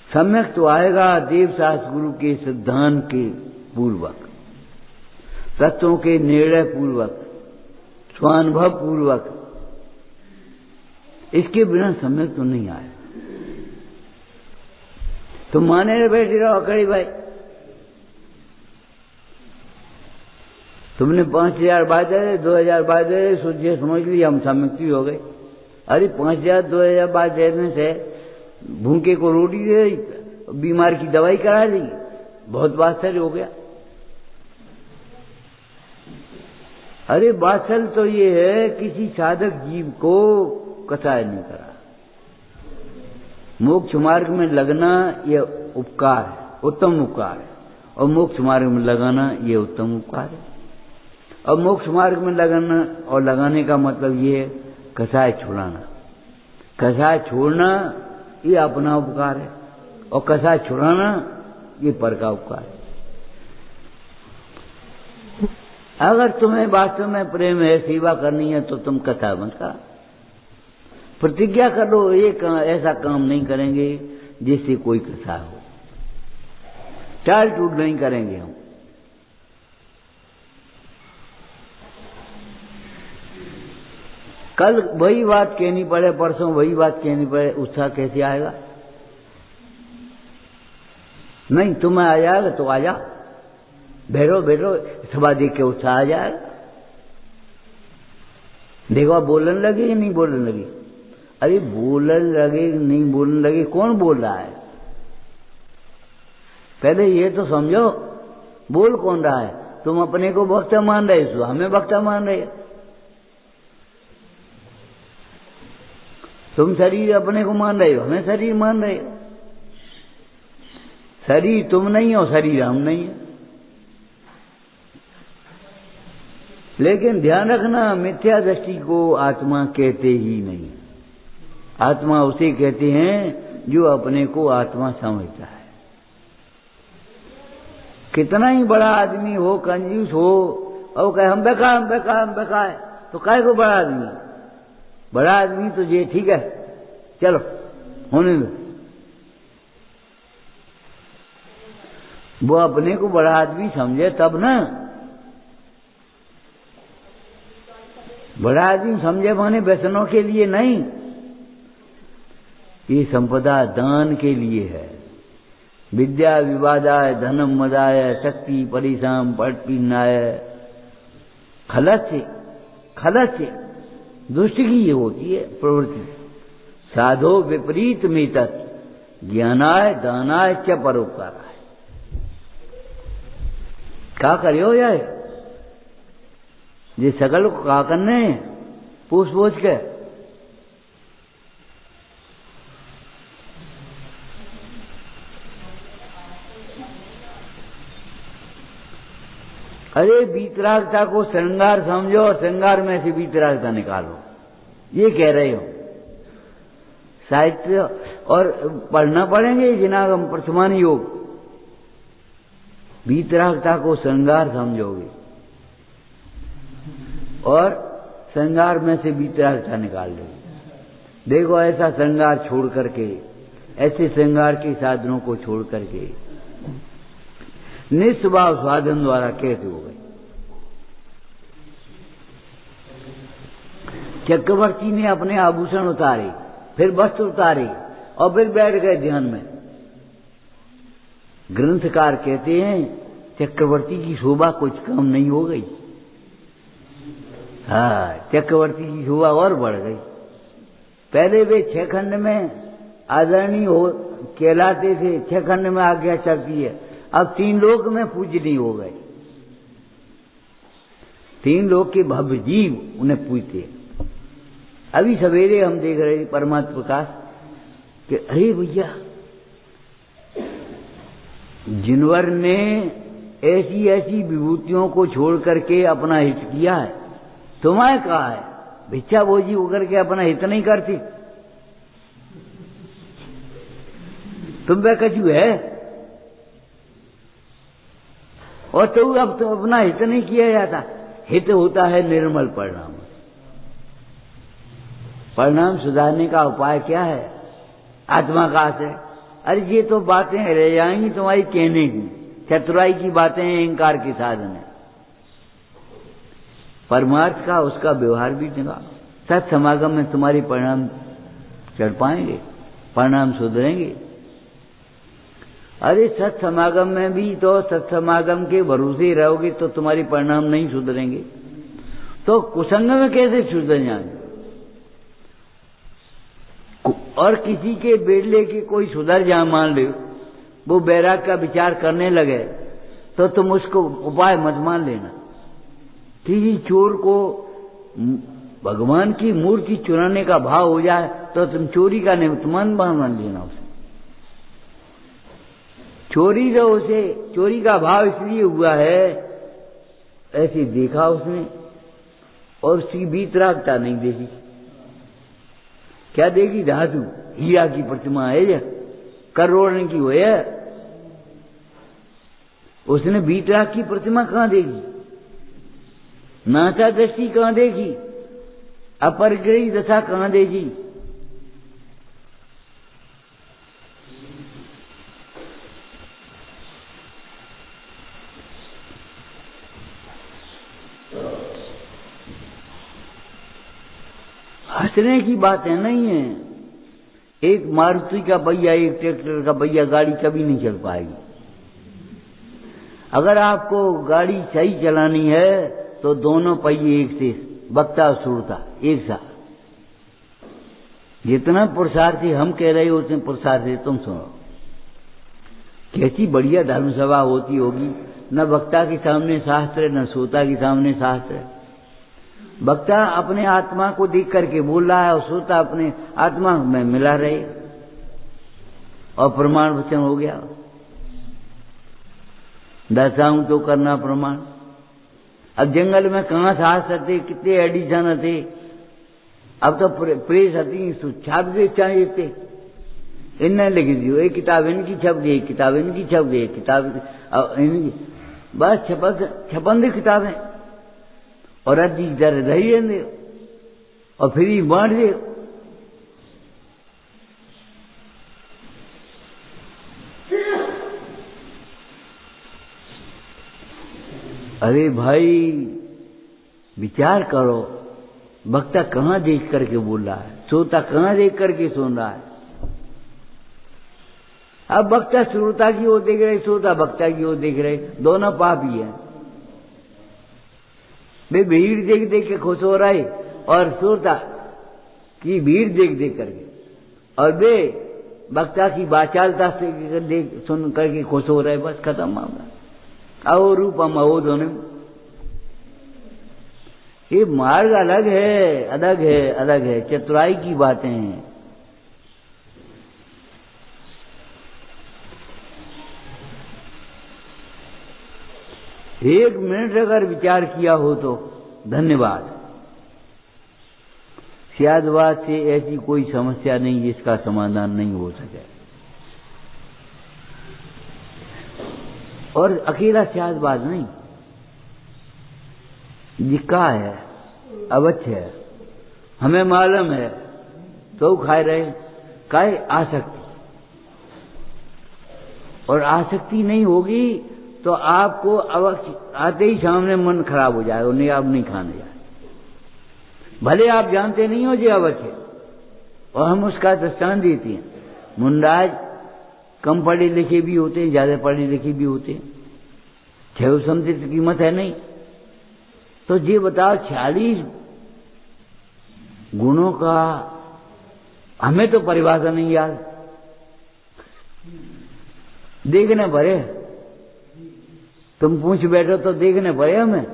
सम्यक तो आएगा देव शास्त्र गुरु के सिद्धांत के पूर्वक, तत्वों के निर्णय पूर्वक, स्वानुभव पूर्वक। इसके बिना सम्यक तो नहीं आएगा। तुम माने रहे बैठे रहो अकड़ी भाई, तुमने 5000 बात है, 2000 बात है, सोचिए समझ ली हम सम्यक हो गए। अरे 5000 2000 बात देने से भूखे को रोटी दे दी, बीमार की दवाई करा दी, बहुत बात्सल्य हो गया। अरे बात्सल्य तो ये है किसी साधक जीव को कसाय नहीं करा। मोक्ष मार्ग में लगना ये उपकार है, उत्तम उपकार है, और मोक्ष मार्ग में लगाना ये उत्तम उपकार है। और मोक्ष मार्ग में लगाना और लगाने का मतलब ये है कसाय छुड़ाना। कसाय छोड़ना ये अपना उपकार है, और कसाय छुड़ाना ये पर का उपकार है। अगर तुम्हें वास्तव में प्रेम है, सेवा करनी है, तो तुम कसाय मत करा। प्रतिज्ञा कर लो एक ऐसा काम नहीं करेंगे जिससे कोई कसाय हो, टाल टूट नहीं करेंगे हम। कल वही बात कहनी पड़े, परसों वही बात कहनी पड़े, उत्साह कैसे आएगा? नहीं, तुम्हें आ जाएगा तो आ जा, बैठो बैठो, सभा देख के उत्साह आ जाएगा। देखो आप बोलने लगे या नहीं बोलने लगे? अरे बोलने लगे नहीं बोलने लगे, कौन बोल रहा है? पहले ये तो समझो, बोल कौन रहा है? तुम अपने को वक्ता मान रहे हो, हमें वक्ता मान रहे हो। तुम शरीर अपने को मान रहे हो, हमें शरीर मान रहे हो। शरीर तुम नहीं हो, शरीर हम नहीं है। लेकिन ध्यान रखना, मिथ्या दृष्टि को आत्मा कहते ही नहीं। आत्मा उसे कहते हैं जो अपने को आत्मा समझता है। कितना ही बड़ा आदमी हो, कंजूस हो, और कहे हम बेकार हम बेकार हम बेकार, तो काहे को बड़ा आदमी? बड़ा आदमी तो ये ठीक है, चलो होने दो। वो अपने को बड़ा आदमी समझे तब ना। बड़ा आदमी समझे माने व्यसनों के लिए नहीं, ये संपदा दान के लिए है। विद्या विवादाय धनम मदाय शक्ति परिश्रम पटपीनाय। खलच से दुष्ट की ये होती है प्रवृत्ति। साधो विपरीत में तत् ज्ञानाय दानाय च परोपकाराय। क्या करियो यार, ये सकल को क्या करने पूछ पूछ के? अरे वीतरागता को श्रृंगार समझो और श्रृंगार में से वीतरागता निकालो, ये कह रहे हो। साहित्य और पढ़ना पड़ेंगे जिनागम प्रथमान योग। वीतरागता को श्रृंगार समझोगे और श्रृंगार में से वीतरागता निकाल लोगे। देखो ऐसा श्रृंगार छोड़ करके, ऐसे श्रृंगार के साधनों को छोड़ करके निस्वभाव साधन द्वारा कैसे हो गए? चक्रवर्ती ने अपने आभूषण उतारे, फिर वस्त्र उतारे और फिर बैठ गए ध्यान में। ग्रंथकार कहते हैं चक्रवर्ती की शोभा कुछ कम नहीं हो गई। हाँ, चक्रवर्ती की शोभा और बढ़ गई। पहले वे 6 खंड में आदरणीय हो कहलाते थे, 6 खंड में आज्ञा चलती है। अब 3 लोक में पूजनीय हो गए। 3 लोक के भव्य जीव उन्हें पूजते। अभी सवेरे हम देख रहे परमात्मा प्रकाश कि अरे भैया, जिनवर ने ऐसी ऐसी विभूतियों को छोड़ करके अपना हित किया है, तुम्हें कहा है भिक्षा भोजी होकर के अपना हित नहीं करती? तुम पे कछु है? और तो अब तो अपना हित नहीं किया जाता। हित होता है निर्मल परिणाम। परिणाम सुधारने का उपाय क्या है? आत्माकाश है। अरे ये तो बातें रह जाएंगी तुम्हारी कहने की, चतुराई की बातें हैं, अहंकार के साधन है। परमार्थ का उसका व्यवहार भी निभा। सत समागम में तुम्हारी परिणाम चढ़ पाएंगे, परिणाम सुधरेंगे। अरे सत समागम में भी तो सत समागम के भरोसे रहोगे तो तुम्हारी परिणाम नहीं सुधरेंगे, तो कुसंग में कैसे सुधर जाएंगे? और किसी के बेड़ले के कोई सुधर जा, मान लो वो बैराग का विचार करने लगे, तो तुम उसको उपाय मत मान लेना। किसी चोर को भगवान की मूर्ति चुराने का भाव हो जाए तो तुम चोरी का निमित्त मान लेना उसे। चोरी जो उसे चोरी का भाव इसलिए हुआ है, ऐसे देखा उसने और उसकी वीतरागता नहीं देखी। क्या देखी? धातु हीरा की प्रतिमा है या करोड़ की हो है। उसने वीतराग की प्रतिमा कहां देखी? नाचा दृष्टि कहां देखी? अपरिग्रही दशा कहां देखी? हंसने की बातें नहीं है। एक मारुति का पहिया, एक ट्रैक्टर का पहिया, गाड़ी कभी नहीं चल पाएगी। अगर आपको गाड़ी सही चलानी है तो दोनों पहिए एक से बक्ता और सुरता एक साथ। जितना पुरुषार्थी हम कह रहे हो उतने पुरुषार्थी तुम सुनो। कैसी बढ़िया धर्म सभा होती होगी, न वक्ता के सामने शास्त्र, न श्रोता के सामने शास्त्र। वक्ता अपने आत्मा को देख करके बोल रहा है और श्रोता अपने आत्मा में मिला रहे, और प्रमाण वचन हो गया। दर्शाऊं तो करना प्रमाण। अब जंगल में कहां शास्त्र थे, कितने एडिशन थे। अब तो प्रेस आती, छाप दे चाहिए थे, इन्हें लिख दियो, एक किताब इनकी छप गई, किताब इनकी छप गई, किताब इनकी, बस छपन किताबें और अजी दर रही दे और फिर ही बांट दे। अरे भाई विचार करो, वक्ता कहां देख करके बोल रहा है, श्रोता कहां देख करके सुन रहा है। अब वक्ता श्रोता की ओर देख रहे, श्रोता वक्ता की ओर देख रहे, दोनों पापी है। वे भीड़ देख देख के खुश हो रहे और श्रोता की भीड़ देख देख करके, और वे वक्ता की वाचालता से देख सुन करके खुश हो रहे। बस खत्म मामला। आओ रूपम आओ दोनों। ये मार्ग अलग है, अलग है, अलग है। चतुराई की बातें हैं। एक मिनट अगर विचार किया हो तो धन्यवाद। स्यादवाद से ऐसी कोई समस्या नहीं जिसका समाधान नहीं हो सके। और अकेला स्यादवाद नहीं, जिक्का है, अवश्य है, हमें मालूम है तो खाए रहे। काय आसक्ति, और आसक्ति नहीं होगी तो आपको अवश्य आते ही सामने मन खराब हो जाए, उन्हें आप नहीं खाने जाए। भले आप जानते नहीं हो जो अवश्य, और हम उसका दृष्टांत देते हैं। मुंडाज कम पढ़े लिखे भी होते हैं, ज्यादा पढ़े लिखे भी होते हैं, छह समझे की कीमत है नहीं। तो ये बताओ 46 गुणों का हमें तो परिभाषा नहीं याद, देखने भरे तुम पूछ बैठो तो देखने पड़े हमें।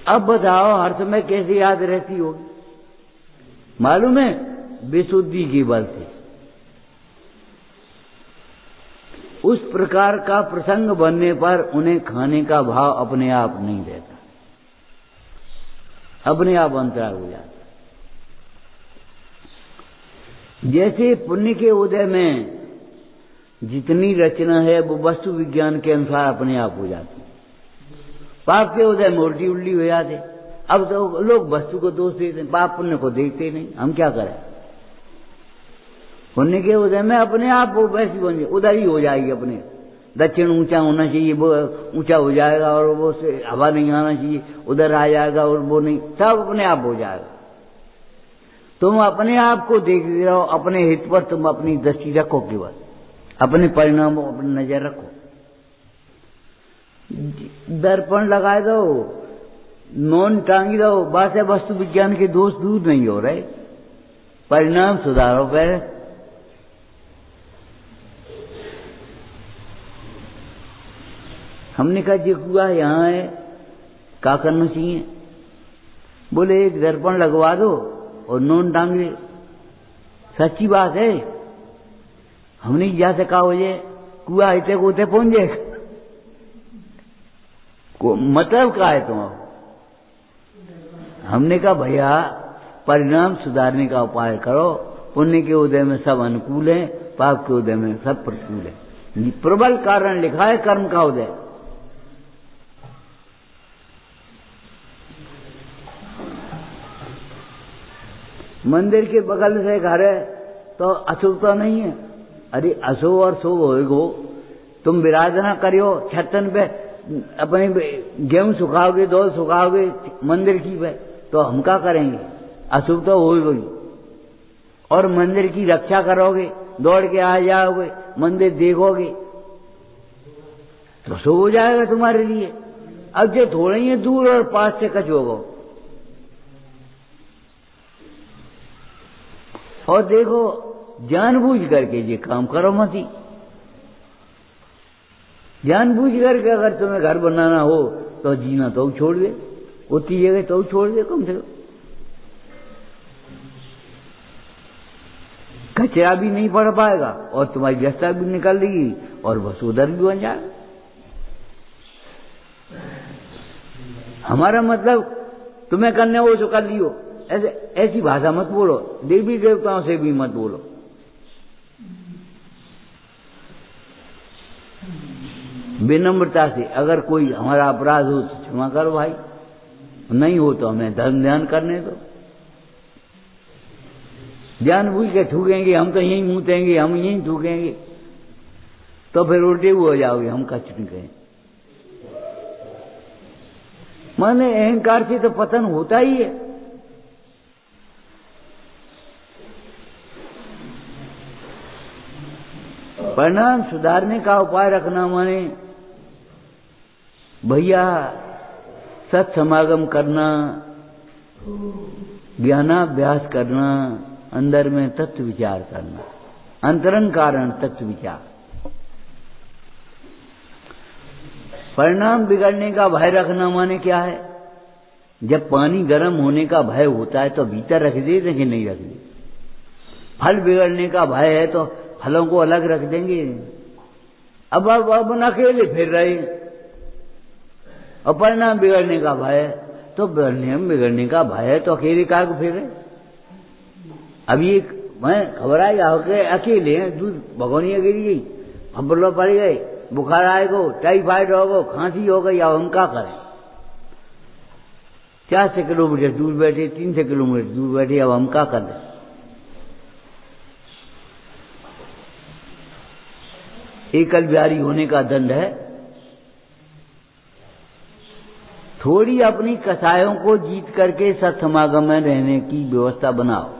अब बताओ हर समय कैसे याद रहती होगी? मालूम है, विशुद्धि के बल से। उस प्रकार का प्रसंग बनने पर उन्हें खाने का भाव अपने आप नहीं रहता, अपने आप अंतराल हो जाता। जैसे पुण्य के उदय में जितनी रचना है वो वस्तु विज्ञान के अनुसार अपने आप हो जाती, पाप के उदय में उल्टी उल्टी हो जाते। अब तो लोग वस्तु को दोष देते हैं, पाप पुण्य को देखते नहीं। हम क्या करें? पुण्य के उदय में अपने आप वो वैसी बन जाए, उधर ही हो जाएगी अपने। दक्षिण ऊंचा होना चाहिए, वो ऊंचा हो जाएगा, और वो से हवा नहीं आना चाहिए, उधर आ जाएगा, और वो नहीं, सब अपने आप हो जाएगा। तुम अपने आप को देख रहो, अपने हित पर तुम अपनी दृष्टि रखो, केवल अपने परिणामों पर नजर रखो। दर्पण लगा दो, मौन टांगी दो, बस वस्तु विज्ञान के दोष दूर नहीं हो रहे, परिणाम सुधारो पहले। हमने कहा जो कुआ यहाँ है, क्या करना चाहिए? बोले एक दर्पण लगवा दो और नोन टांग दे। सच्ची बात है, हमने यहां से कहा हो जाए कुआ इतने को उतने पहुंच जाएगा, मतलब क्या है तुम? हमने कहा भैया परिणाम सुधारने का उपाय करो। पुण्य के उदय में सब अनुकूल है, पाप के उदय में सब प्रतिकूल है। प्रबल कारण लिखा है कर्म का उदय। मंदिर के बगल से घर है तो अशुभ तो नहीं है? अरे अशुभ और शुभ होगो, तुम विराधना करियो छतन पे, अपने गेहूं सुखाओगे, दौल सुखाओगे मंदिर की पे, तो हम क्या करेंगे? अशुभ तो होगी। और मंदिर की रक्षा करोगे, दौड़ के आ जाओगे, मंदिर देखोगे तो शुभ हो जाएगा तुम्हारे लिए। अब जो थोड़े ही दूर और पास से कच होगो। और देखो जानबूझ करके ये काम करो मत ही। जानबूझ करके अगर तुम्हें घर बनाना हो तो जीना तो छोड़ दे, उतनी जगह तो छोड़ दे कम से कम। कचरा भी नहीं पड़ पाएगा और तुम्हारी व्यवस्था भी निकल देगी और बस उधर भी बन जाएगा। हमारा मतलब तुम्हें करने हो तो कर लियो, ऐसी भाषा मत बोलो। देवी देवताओं से भी मत बोलो। विनम्रता से, अगर कोई हमारा अपराध हो तो क्षमा करो भाई, नहीं हो तो हमें धर्म ध्यान करने दो। जानबूझ के थूकेंगे, हम तो यहीं मूतेंगे, हम यहीं थूकेंगे, तो फिर उल्टे हुए हो जाओगे, हम कच नहीं कहें। माने अहंकार से तो पतन होता ही है। परिणाम सुधारने का उपाय रखना माने भैया सत्समागम करना, ज्ञानाभ्यास करना, अंदर में तत्व विचार करना, अंतरंग कारण तत्व विचार। परिणाम बिगड़ने का भय रखना माने क्या है? जब पानी गर्म होने का भय होता है तो भीतर रख देते कि नहीं रख देते? फल बिगड़ने का भय है तो फलों को अलग रख देंगे। अब अकेले फिर रहे, और परिणाम बिगड़ने का भय है तो बिगड़ने का भय है तो अकेले कार को फिर रहे। अब ये मैं घबराई होके अकेले हैं, दूध भगोनिया गिर गई, फंबलो पड़ गए, बुखार आएगो, टाइफाइड होगो, खांसी हो गई, अब हम क्या करें? 400 किलोमीटर दूर बैठे, 300 किलोमीटर दूर बैठे, अब हम क्या करें? एकल बिहारी होने का दंड है। थोड़ी अपनी कसायों को जीत करके सत्समागम में रहने की व्यवस्था बनाओ।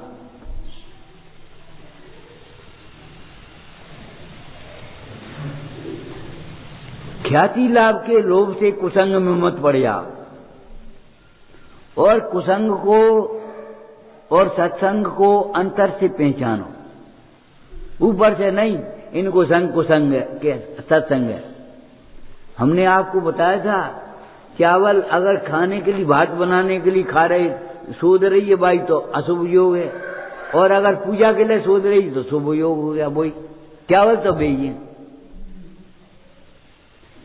ख्याति लाभ के लोभ से कुसंग में मत पड़ जाओ, और कुसंग को और सत्संग को अंतर से पहचानो, ऊपर से नहीं। इनको संग कुसंग के सत्संग है। हमने आपको बताया था चावल अगर खाने के लिए, भात बनाने के लिए खा रहे, सोच रही है बाई तो अशुभ योग है, और अगर पूजा के लिए सोच रही तो शुभ योग हो गया। वही चावल तो बेई है,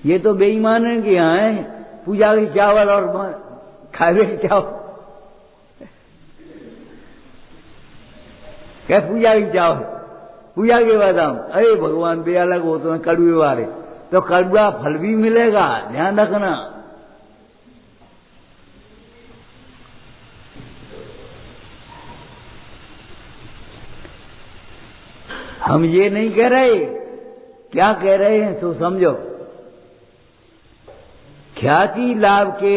ये तो बेईमान है कि यहाँ है पूजा के चावल और खावे के चावल, क्या पूजा की चावल, पूजा के बादाम, अरे भगवान भी अलग होते हैं कड़ुए वाले, तो कड़ुआ फल भी मिलेगा, ध्यान रखना। हम ये नहीं कह रहे, क्या कह रहे हैं तो समझो। ख्याति लाभ के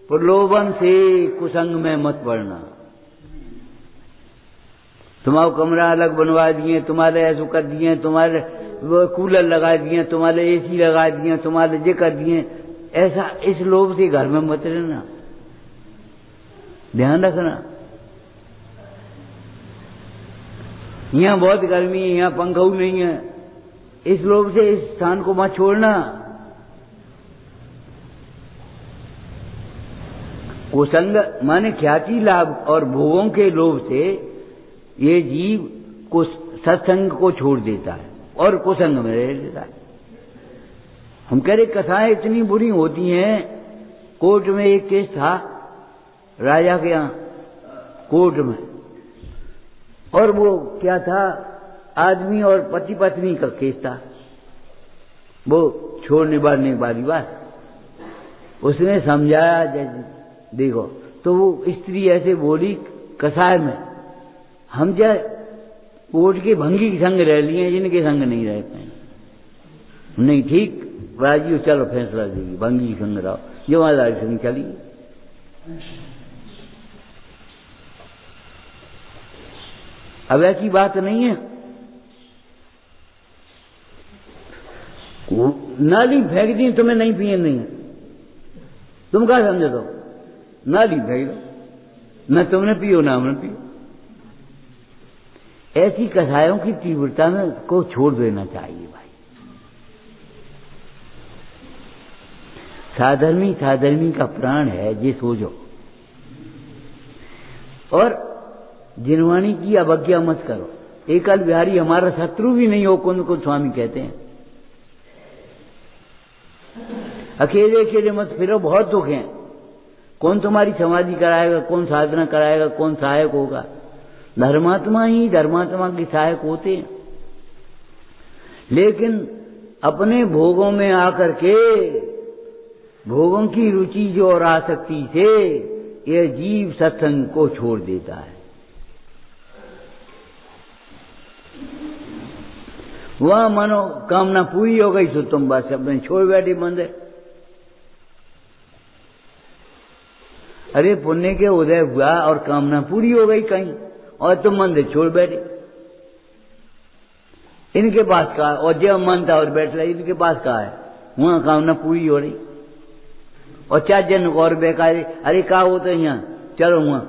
प्रलोभन से कुसंग में मत पड़ना। तुम्हारा कमरा अलग बनवा दिए, तुम्हारे ऐसा कर दिए, तुम्हारे कूलर लगा दिए, तुम्हारे एसी लगा दिए, तुम्हारे ये कर दिए, ऐसा इस लोभ से घर में मत रहना, ध्यान रखना। यहाँ बहुत गर्मी है, यहाँ पंखा नहीं है, इस लोभ से इस स्थान को मत छोड़ना। कुसंग माने ख्याति लाभ और भोगों के लोभ से ये जीव को सत्संग को छोड़ देता है और कुसंग में रह लेता है। हम कह रहे कथाएं इतनी बुरी होती हैं। कोर्ट में एक केस था, राजा के यहाँ कोर्ट में, और वो क्या था, आदमी और पति पत्नी का केस था। वो छोड़ने बाड़ने वाली बात उसने समझाया, जैसे देखो तो वो स्त्री ऐसे बोली कसाय में, हम जो कोर्ट के भंगी के संग रह लिए, जिनके संग नहीं रह पाए। नहीं ठीक राजी, चलो फैसला देगी, भंगी के संग रहो, जमादारी संग चलिए। अब ऐसी बात नहीं है, नाली फेंक दी, तुम्हें नहीं पिए नहीं है, तुम क्या समझे, तो नाली फेंक दो, न तुमने पियो ना हमने पियो। ऐसी कसायों की तीव्रता में को छोड़ देना चाहिए भाई। साधर्मी साधर्मी का प्राण है, ये सोचो। और जिनवाणी की अवज्ञा मत करो। एकल बिहारी हमारा शत्रु भी नहीं हो, कुंद को स्वामी कहते हैं। अकेले अकेले मत फिरो, बहुत दुख हैं। कौन तुम्हारी समाधि कराएगा, कौन साधना कराएगा, कौन सहायक होगा? धर्मात्मा ही धर्मात्मा के सहायक होते हैं। लेकिन अपने भोगों में आकर के, भोगों की रुचि जो और आसक्ति से यह जीव सत्संग को छोड़ देता है। वह मनोकामना पूरी हो गई तो तुम बस अपने छोड़ बैठे मंदिर। अरे पुण्य के उदय हुआ और कामना पूरी हो गई कहीं, और तुम मंदिर छोड़ बैठे। इनके पास कहा, और जब मानता और बैठ रहा, इनके पास कहा है, वहां कामना पूरी हो रही। और 4 जन और बेकार, अरे कहा होता है यहाँ, चलो वहां,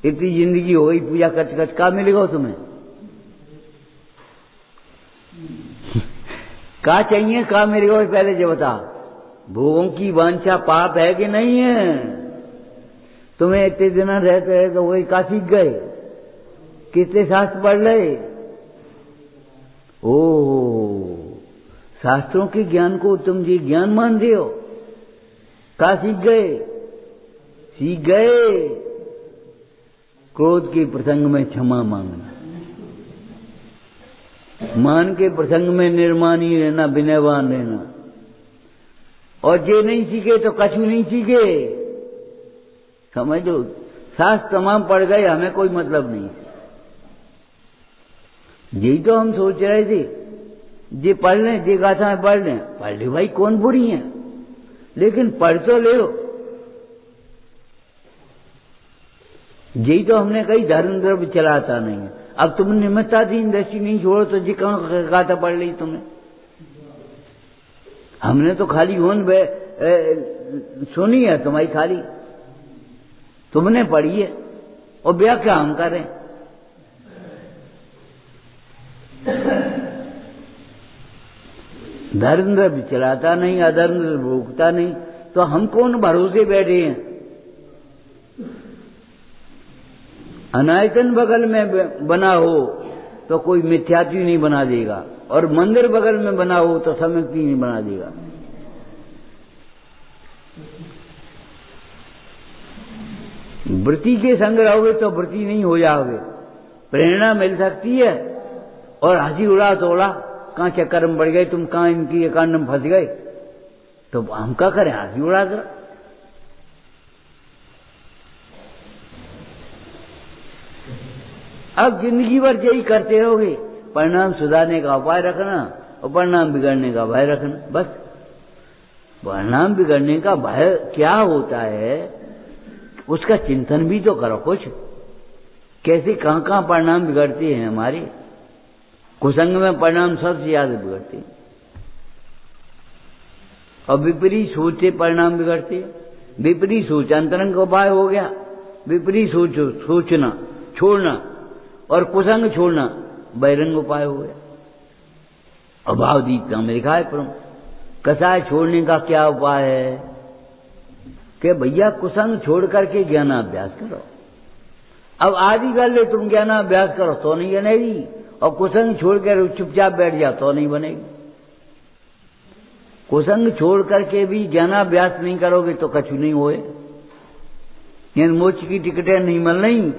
इतनी जिंदगी हो गई पूजा कच कच, कहा मिलेगा तुम्हें? कहा चाहिए, कहा मिलेगा? पहले जो बता, भोगों की वांछा पाप है कि नहीं है? तुम्हें इतने दिन रहते हैं तो वही का सीख गए, कितने शास्त्र पढ़ ले। ओ शास्त्रों के ज्ञान को तुम ये ज्ञान मान रहे हो? का सीख गए? सीख गए क्रोध के प्रसंग में क्षमा मांगना, मान के प्रसंग में निर्मानी रहना, विनयवान रहना। और ये नहीं सीखे तो कछु नहीं सीखे, समझो। शास्त्र तमाम पढ़ गए, हमें कोई मतलब नहीं। यही तो हम सोच रहे थे, ये पढ़ लें, ये गाथाएं पढ़ लें। पढ़ ले भाई, कौन बुरी है, लेकिन पढ़ तो ले। यही तो हमने कही, धर्म द्रव्य चलाता नहीं है। अब तुम निमित्ताधीन दृष्टि नहीं छोड़ो तो जी कौन गाथा पढ़ ली तुमने? हमने तो खाली होन सुनी है तुम्हारी, खाली तुमने पढ़ी है, और व्याख्या हम करें। धर्म द्रव्य चलाता नहीं, अधर्म द्रव्य भोगता नहीं, तो हम कौन भरोसे बैठे हैं? अनायतन बगल में बना हो तो कोई मिथ्यात्वी नहीं बना देगा, और मंदिर बगल में बना हो तो सम्यक्ति नहीं बना देगा। वृत्ति के संग रहोगे तो वृत्ति नहीं हो जाओगे। प्रेरणा मिल सकती है, और हंसी उड़ा तोड़ा, कहाँ चक्कर में पड़ गए तुम, कहाँ इनकी एकांड में फंस गए, तो हम क्या करें? हंसी उड़ा कर। अब जिंदगी भर यही करते रहोगे, परिणाम सुधारने का उपाय रखना और परिणाम बिगड़ने का भय रखना, बस। परिणाम बिगड़ने का भय क्या होता है, उसका चिंतन भी तो करो कुछ। कैसे कहाँ कहाँ परिणाम बिगड़ते हैं हमारे। कुसंग में परिणाम सबसे ज्यादा बिगड़ते हैं, और विपरीत सोच से परिणाम बिगड़ते हैं। विपरीत सोच अंतरंग का उपाय हो गया, विपरीत सोचना छोड़ना, और कुसंग छोड़ना बहिरंग उपाय हो गया। अभाव दीपिका में लिखा है प्रभु, कसाय छोड़ने का क्या उपाय है कि भैया कुसंग छोड़ करके ज्ञानाभ्यास करो। अब आदि कर ले तुम ज्ञानाभ्यास करो तो नहीं बनेगी, और कुसंग छोड़कर चुपचाप बैठ जाओ तो नहीं बनेगी। कुसंग छोड़ करके भी ज्ञानाभ्यास नहीं करोगे तो कछु नहीं होए। यानी मोक्ष की टिकटें नहीं मिल रही।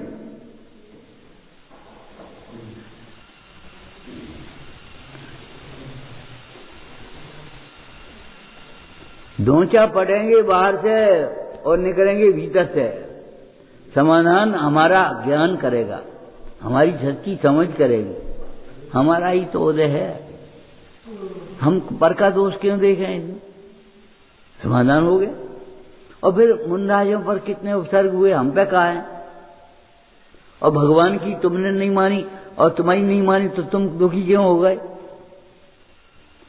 ढोंचा पड़ेंगे बाहर से और निकलेंगे भीतर से। समाधान हमारा ज्ञान करेगा, हमारी सच्ची समझ करेगी, हमारा ही तो उदय है। हम पर का दोष क्यों देखें? समाधान हो गया। और फिर मुनराजों पर कितने उपसर्ग हुए, हम पे कहा है। और भगवान की तुमने नहीं मानी और तुम्हारी नहीं मानी तो तुम दुखी क्यों हो गए?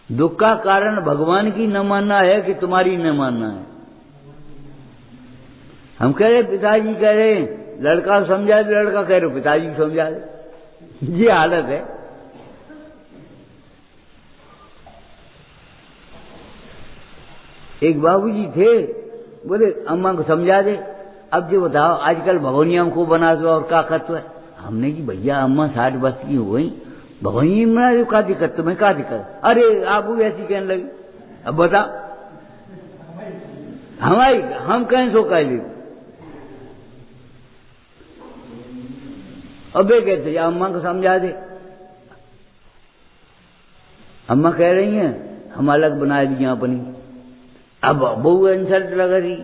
दुख का कारण भगवान की न मानना है कि तुम्हारी न मानना है? हम कह रहे पिताजी कह रहे लड़का समझा दे, लड़का कह रहे पिताजी समझा दे। ये हालत है। एक बाबूजी थे, बोले अम्मा को समझा दे। अब जो बताओ आजकल भगोनिया को बना दो और क्या करते है। हमने कि भैया अम्मा 60 वर्ष की हो गई, भगोनी में क्या दिक्कत, तुम्हें क्या दिक्कत? अरे आप भी ऐसी कहने लगी। अब बता हमारी हम कहें सो कह ली। अब वे कहते अम्मा को समझा दे। अम्मा कह रही हैं हम अलग बना दिया अपनी। अब बहू इंसल्ट लग रही,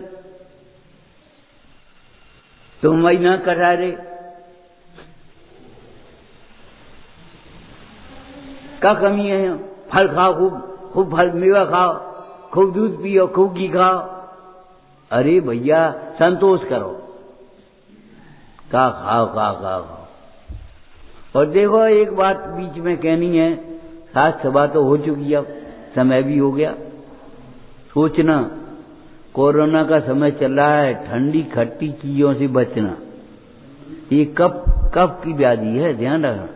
तुम वही ना करा रहे। क्या कमी है? फल खाओ, खूब फल मेवा खाओ, खूब दूध पियो, खूब घी खाओ। अरे भैया संतोष करो, का खाओ। और देखो एक बात बीच में कहनी है, साथ सभा तो हो चुकी, अब समय भी हो गया। सोचना कोरोना का समय चल रहा है, ठंडी खट्टी चीजों से बचना। ये कब की व्याधि है, ध्यान रखना।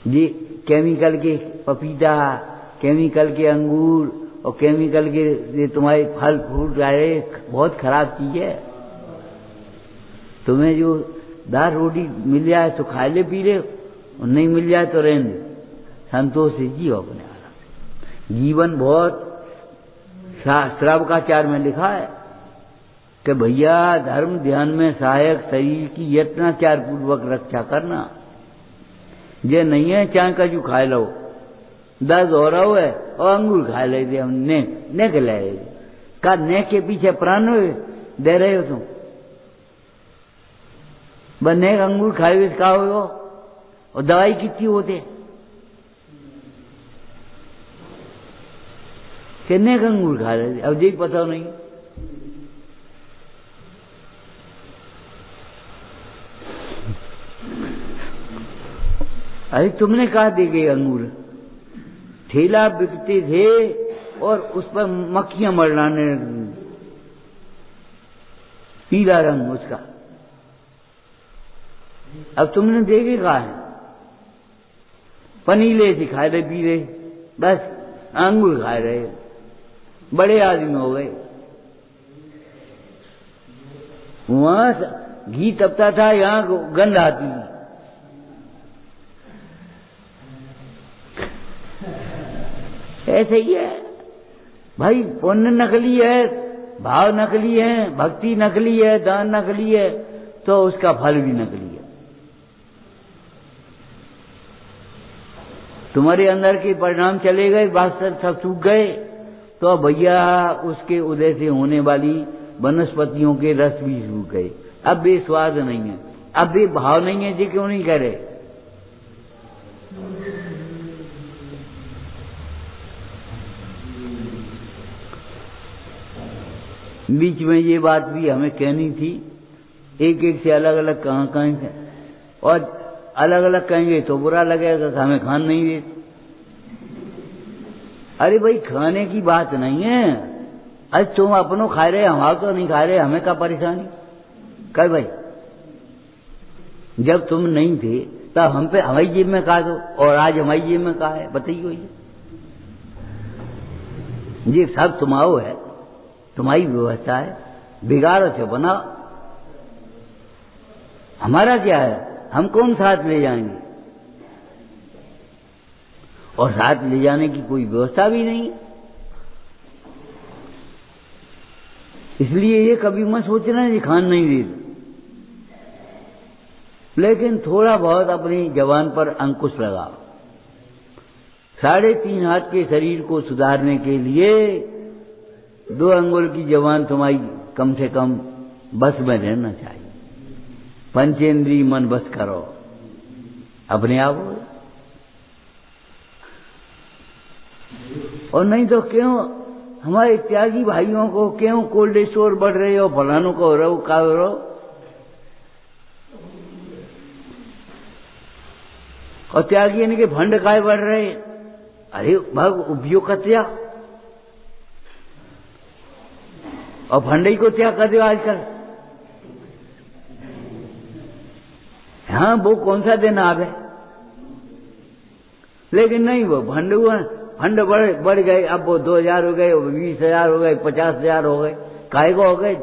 ये केमिकल के पपीता, केमिकल के अंगूर और केमिकल के ये तुम्हारे फल फ्रूट आए, बहुत खराब चीज है। तुम्हें जो दाल रोटी मिल जाए तो खा ले पी ले, और नहीं मिल जाए तो रहने दे, संतोष से जियो अपने आराम। जीवन बहुत श्रावकाचार में लिखा है कि भैया धर्म ध्यान में सहायक शरीर की यत्नाचार पूर्वक रक्षा करना। ये नहीं है चाय का जो खाए लो, दर्द हो रहा है और अंगूर खा लेते हम, नेक ले का नेक के पीछे प्राण दे रहे हो तुम। बस नेक अंगूर खाए का हो, और दवाई कितनी होते कितने का अंगूर खा रहे थे, अब जी पता नहीं। अरे तुमने कहा दे गए अंगूर, ठेला बिकते थे और उस पर मक्खियां मरलाने, पीला रंग उसका। अब तुमने देखे कहा है, पनीले से खा रहे पी रहे, बस अंगूर खा रहे, बड़े आदमी हो गए। वहां घी तपता था, यहां गंध आती थी। ऐसे ही है भाई, पुण्य नकली है, भाव नकली है, भक्ति नकली है, दान नकली है, तो उसका फल भी नकली है। तुम्हारे अंदर के परिणाम चले गए, वास्तव सब सूख गए, तो भैया उसके उदय से होने वाली वनस्पतियों के रस भी सूख गए। अब भी स्वाद नहीं है, अब भी भाव नहीं है, जी क्यों नहीं कह रहे? बीच में ये बात भी हमें कहनी थी, एक एक से अलग अलग कहाँ से, और अलग अलग कहेंगे तो बुरा लगेगा कि हमें खान नहीं दे। अरे भाई, खाने की बात नहीं है। अरे तुम अपनों खा रहे, हमारा तो नहीं खा रहे, हमें क्या परेशानी? कह भाई, जब तुम नहीं थे तब हम पे हमारी जेब में खा दो, और आज हमारी जेब में कहा है, बताइए। ये सब तुम्हारो है, तुम्हारी व्यवस्था है, बिगाड़ो से बनाओ। हमारा क्या है, हम कौन साथ ले जाएंगे? और साथ ले जाने की कोई व्यवस्था भी नहीं। इसलिए ये कभी मत सोचना कि खान नहीं दे, लेकिन थोड़ा बहुत अपनी जबान पर अंकुश लगाओ। 3.5 हाथ के शरीर को सुधारने के लिए 2 अंगुल की जबान तुम्हारी कम से कम बस में रहना चाहिए। पंचेंद्रिय मन बस करो अपने आप। और नहीं तो क्यों हमारे त्यागी भाइयों को क्यों कोल्ड स्टोर बढ़ रहे हो, फलानों को हो रहो, का हो रहो, और त्यागी इनके फंड काय बढ़ रहे? अरे भग उपयोग का त्याग, और फंड को त्याग कर दो आजकल। हाँ, वो कौन सा दिन आ गए, लेकिन नहीं, वो फंड हुआ, फंड बढ़ गए। अब वो 2000 हो गए, 20,000 हो गए, 50,000 हो गए। काहे को हो गए?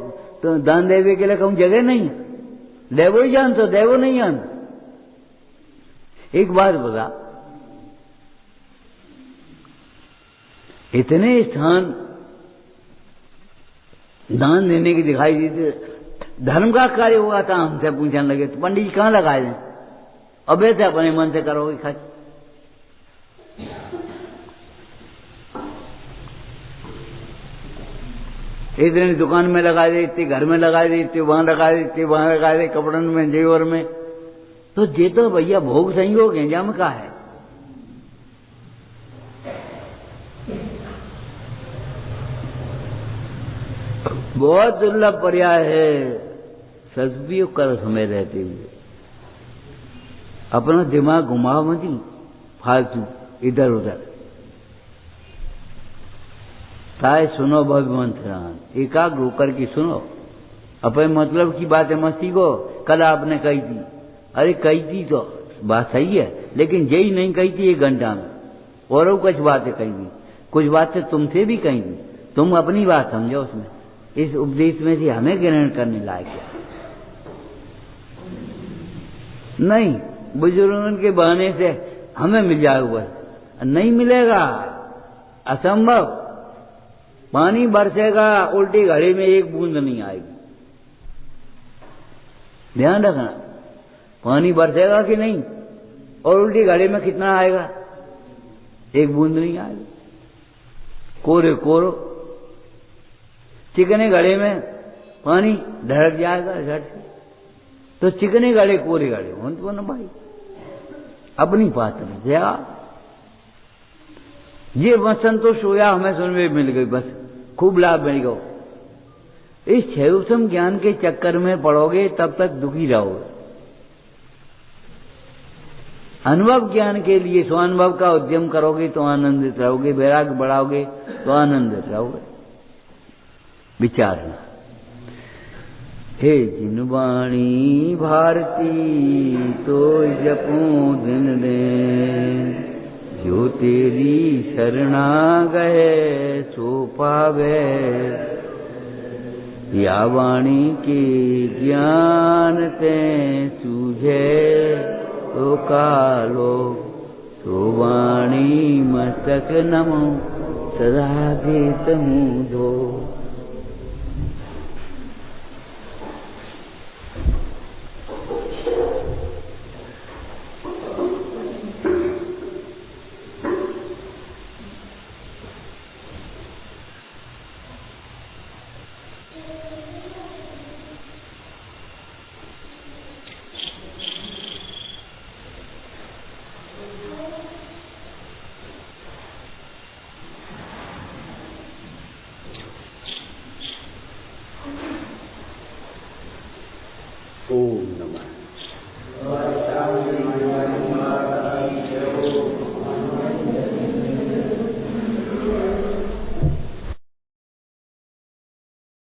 तो दान देवे के लिए कहूं जगह नहीं, देवो ही जान तो देवो नहीं जान। एक बात बता, इतने स्थान दान देने की दिखाई देते, धर्म का कार्य हुआ था, हमसे पूछने लगे तो पंडित जी कहां लगाए दें? अब ऐसे अपने मन से करोगे खर्च। इतने दुकान में लगा दे, इतने घर में लगा दे, इतने वहां लगा दे, इतने वहां लगा दे, कपड़न में, जेवर में, तो ये तो भैया भोग संयोग है, जम का है। बहुत दुर्लभ पर्याय है सदुपयोग कर समय रहते हुए। अपना दिमाग घुमाओ मत फालतू इधर उधर। ताए सुनो भगवंतरान, एकाग्र होकर के सुनो, अपने मतलब की बातें मत सीखो। कल आपने कही थी, अरे कही थी तो बात सही है, लेकिन यही नहीं कही थी 1 घंटा में, और कुछ बातें कही थी, कुछ बातें तुमसे भी कही थी, तुम अपनी बात समझो उसमें। इस उपदेश में से हमें ग्रहण करने लायक है नहीं, बुजुर्गों के बहाने से हमें मिल जाए, बस नहीं मिलेगा, असंभव। पानी बरसेगा, उल्टी घड़ी में 1 बूंद नहीं आएगी। ध्यान रखना, पानी बरसेगा कि नहीं, और उल्टी घड़ी में कितना आएगा? 1 बूंद नहीं आएगी। कोरे कोरो, चिकने घड़े में पानी ढड़क जाएगा झट से, तो चिकने घड़े कोरे घड़े हो तो ना भाई, अपनी पात्र जया ये बस संतोष होया, हमें सुनने मिल गई, बस खूब लाभ मिल गया। इस क्षयोत्तम ज्ञान के चक्कर में पड़ोगे तब तक दुखी रहोगे। अनुभव ज्ञान के लिए स्वानुभव का उद्यम करोगे तो आनंदित रहोगे, वैराग्य बढ़ाओगे तो आनंदित रहोगे। विचारना, हे जिनवाणी भारती तो जपू दिन दे, जो तेरी शरणा गए सो पावे। या वाणी के ज्ञान ते सूझे तो कालो, तो वाणी मस्तक नमो सदा देत हूँ दो।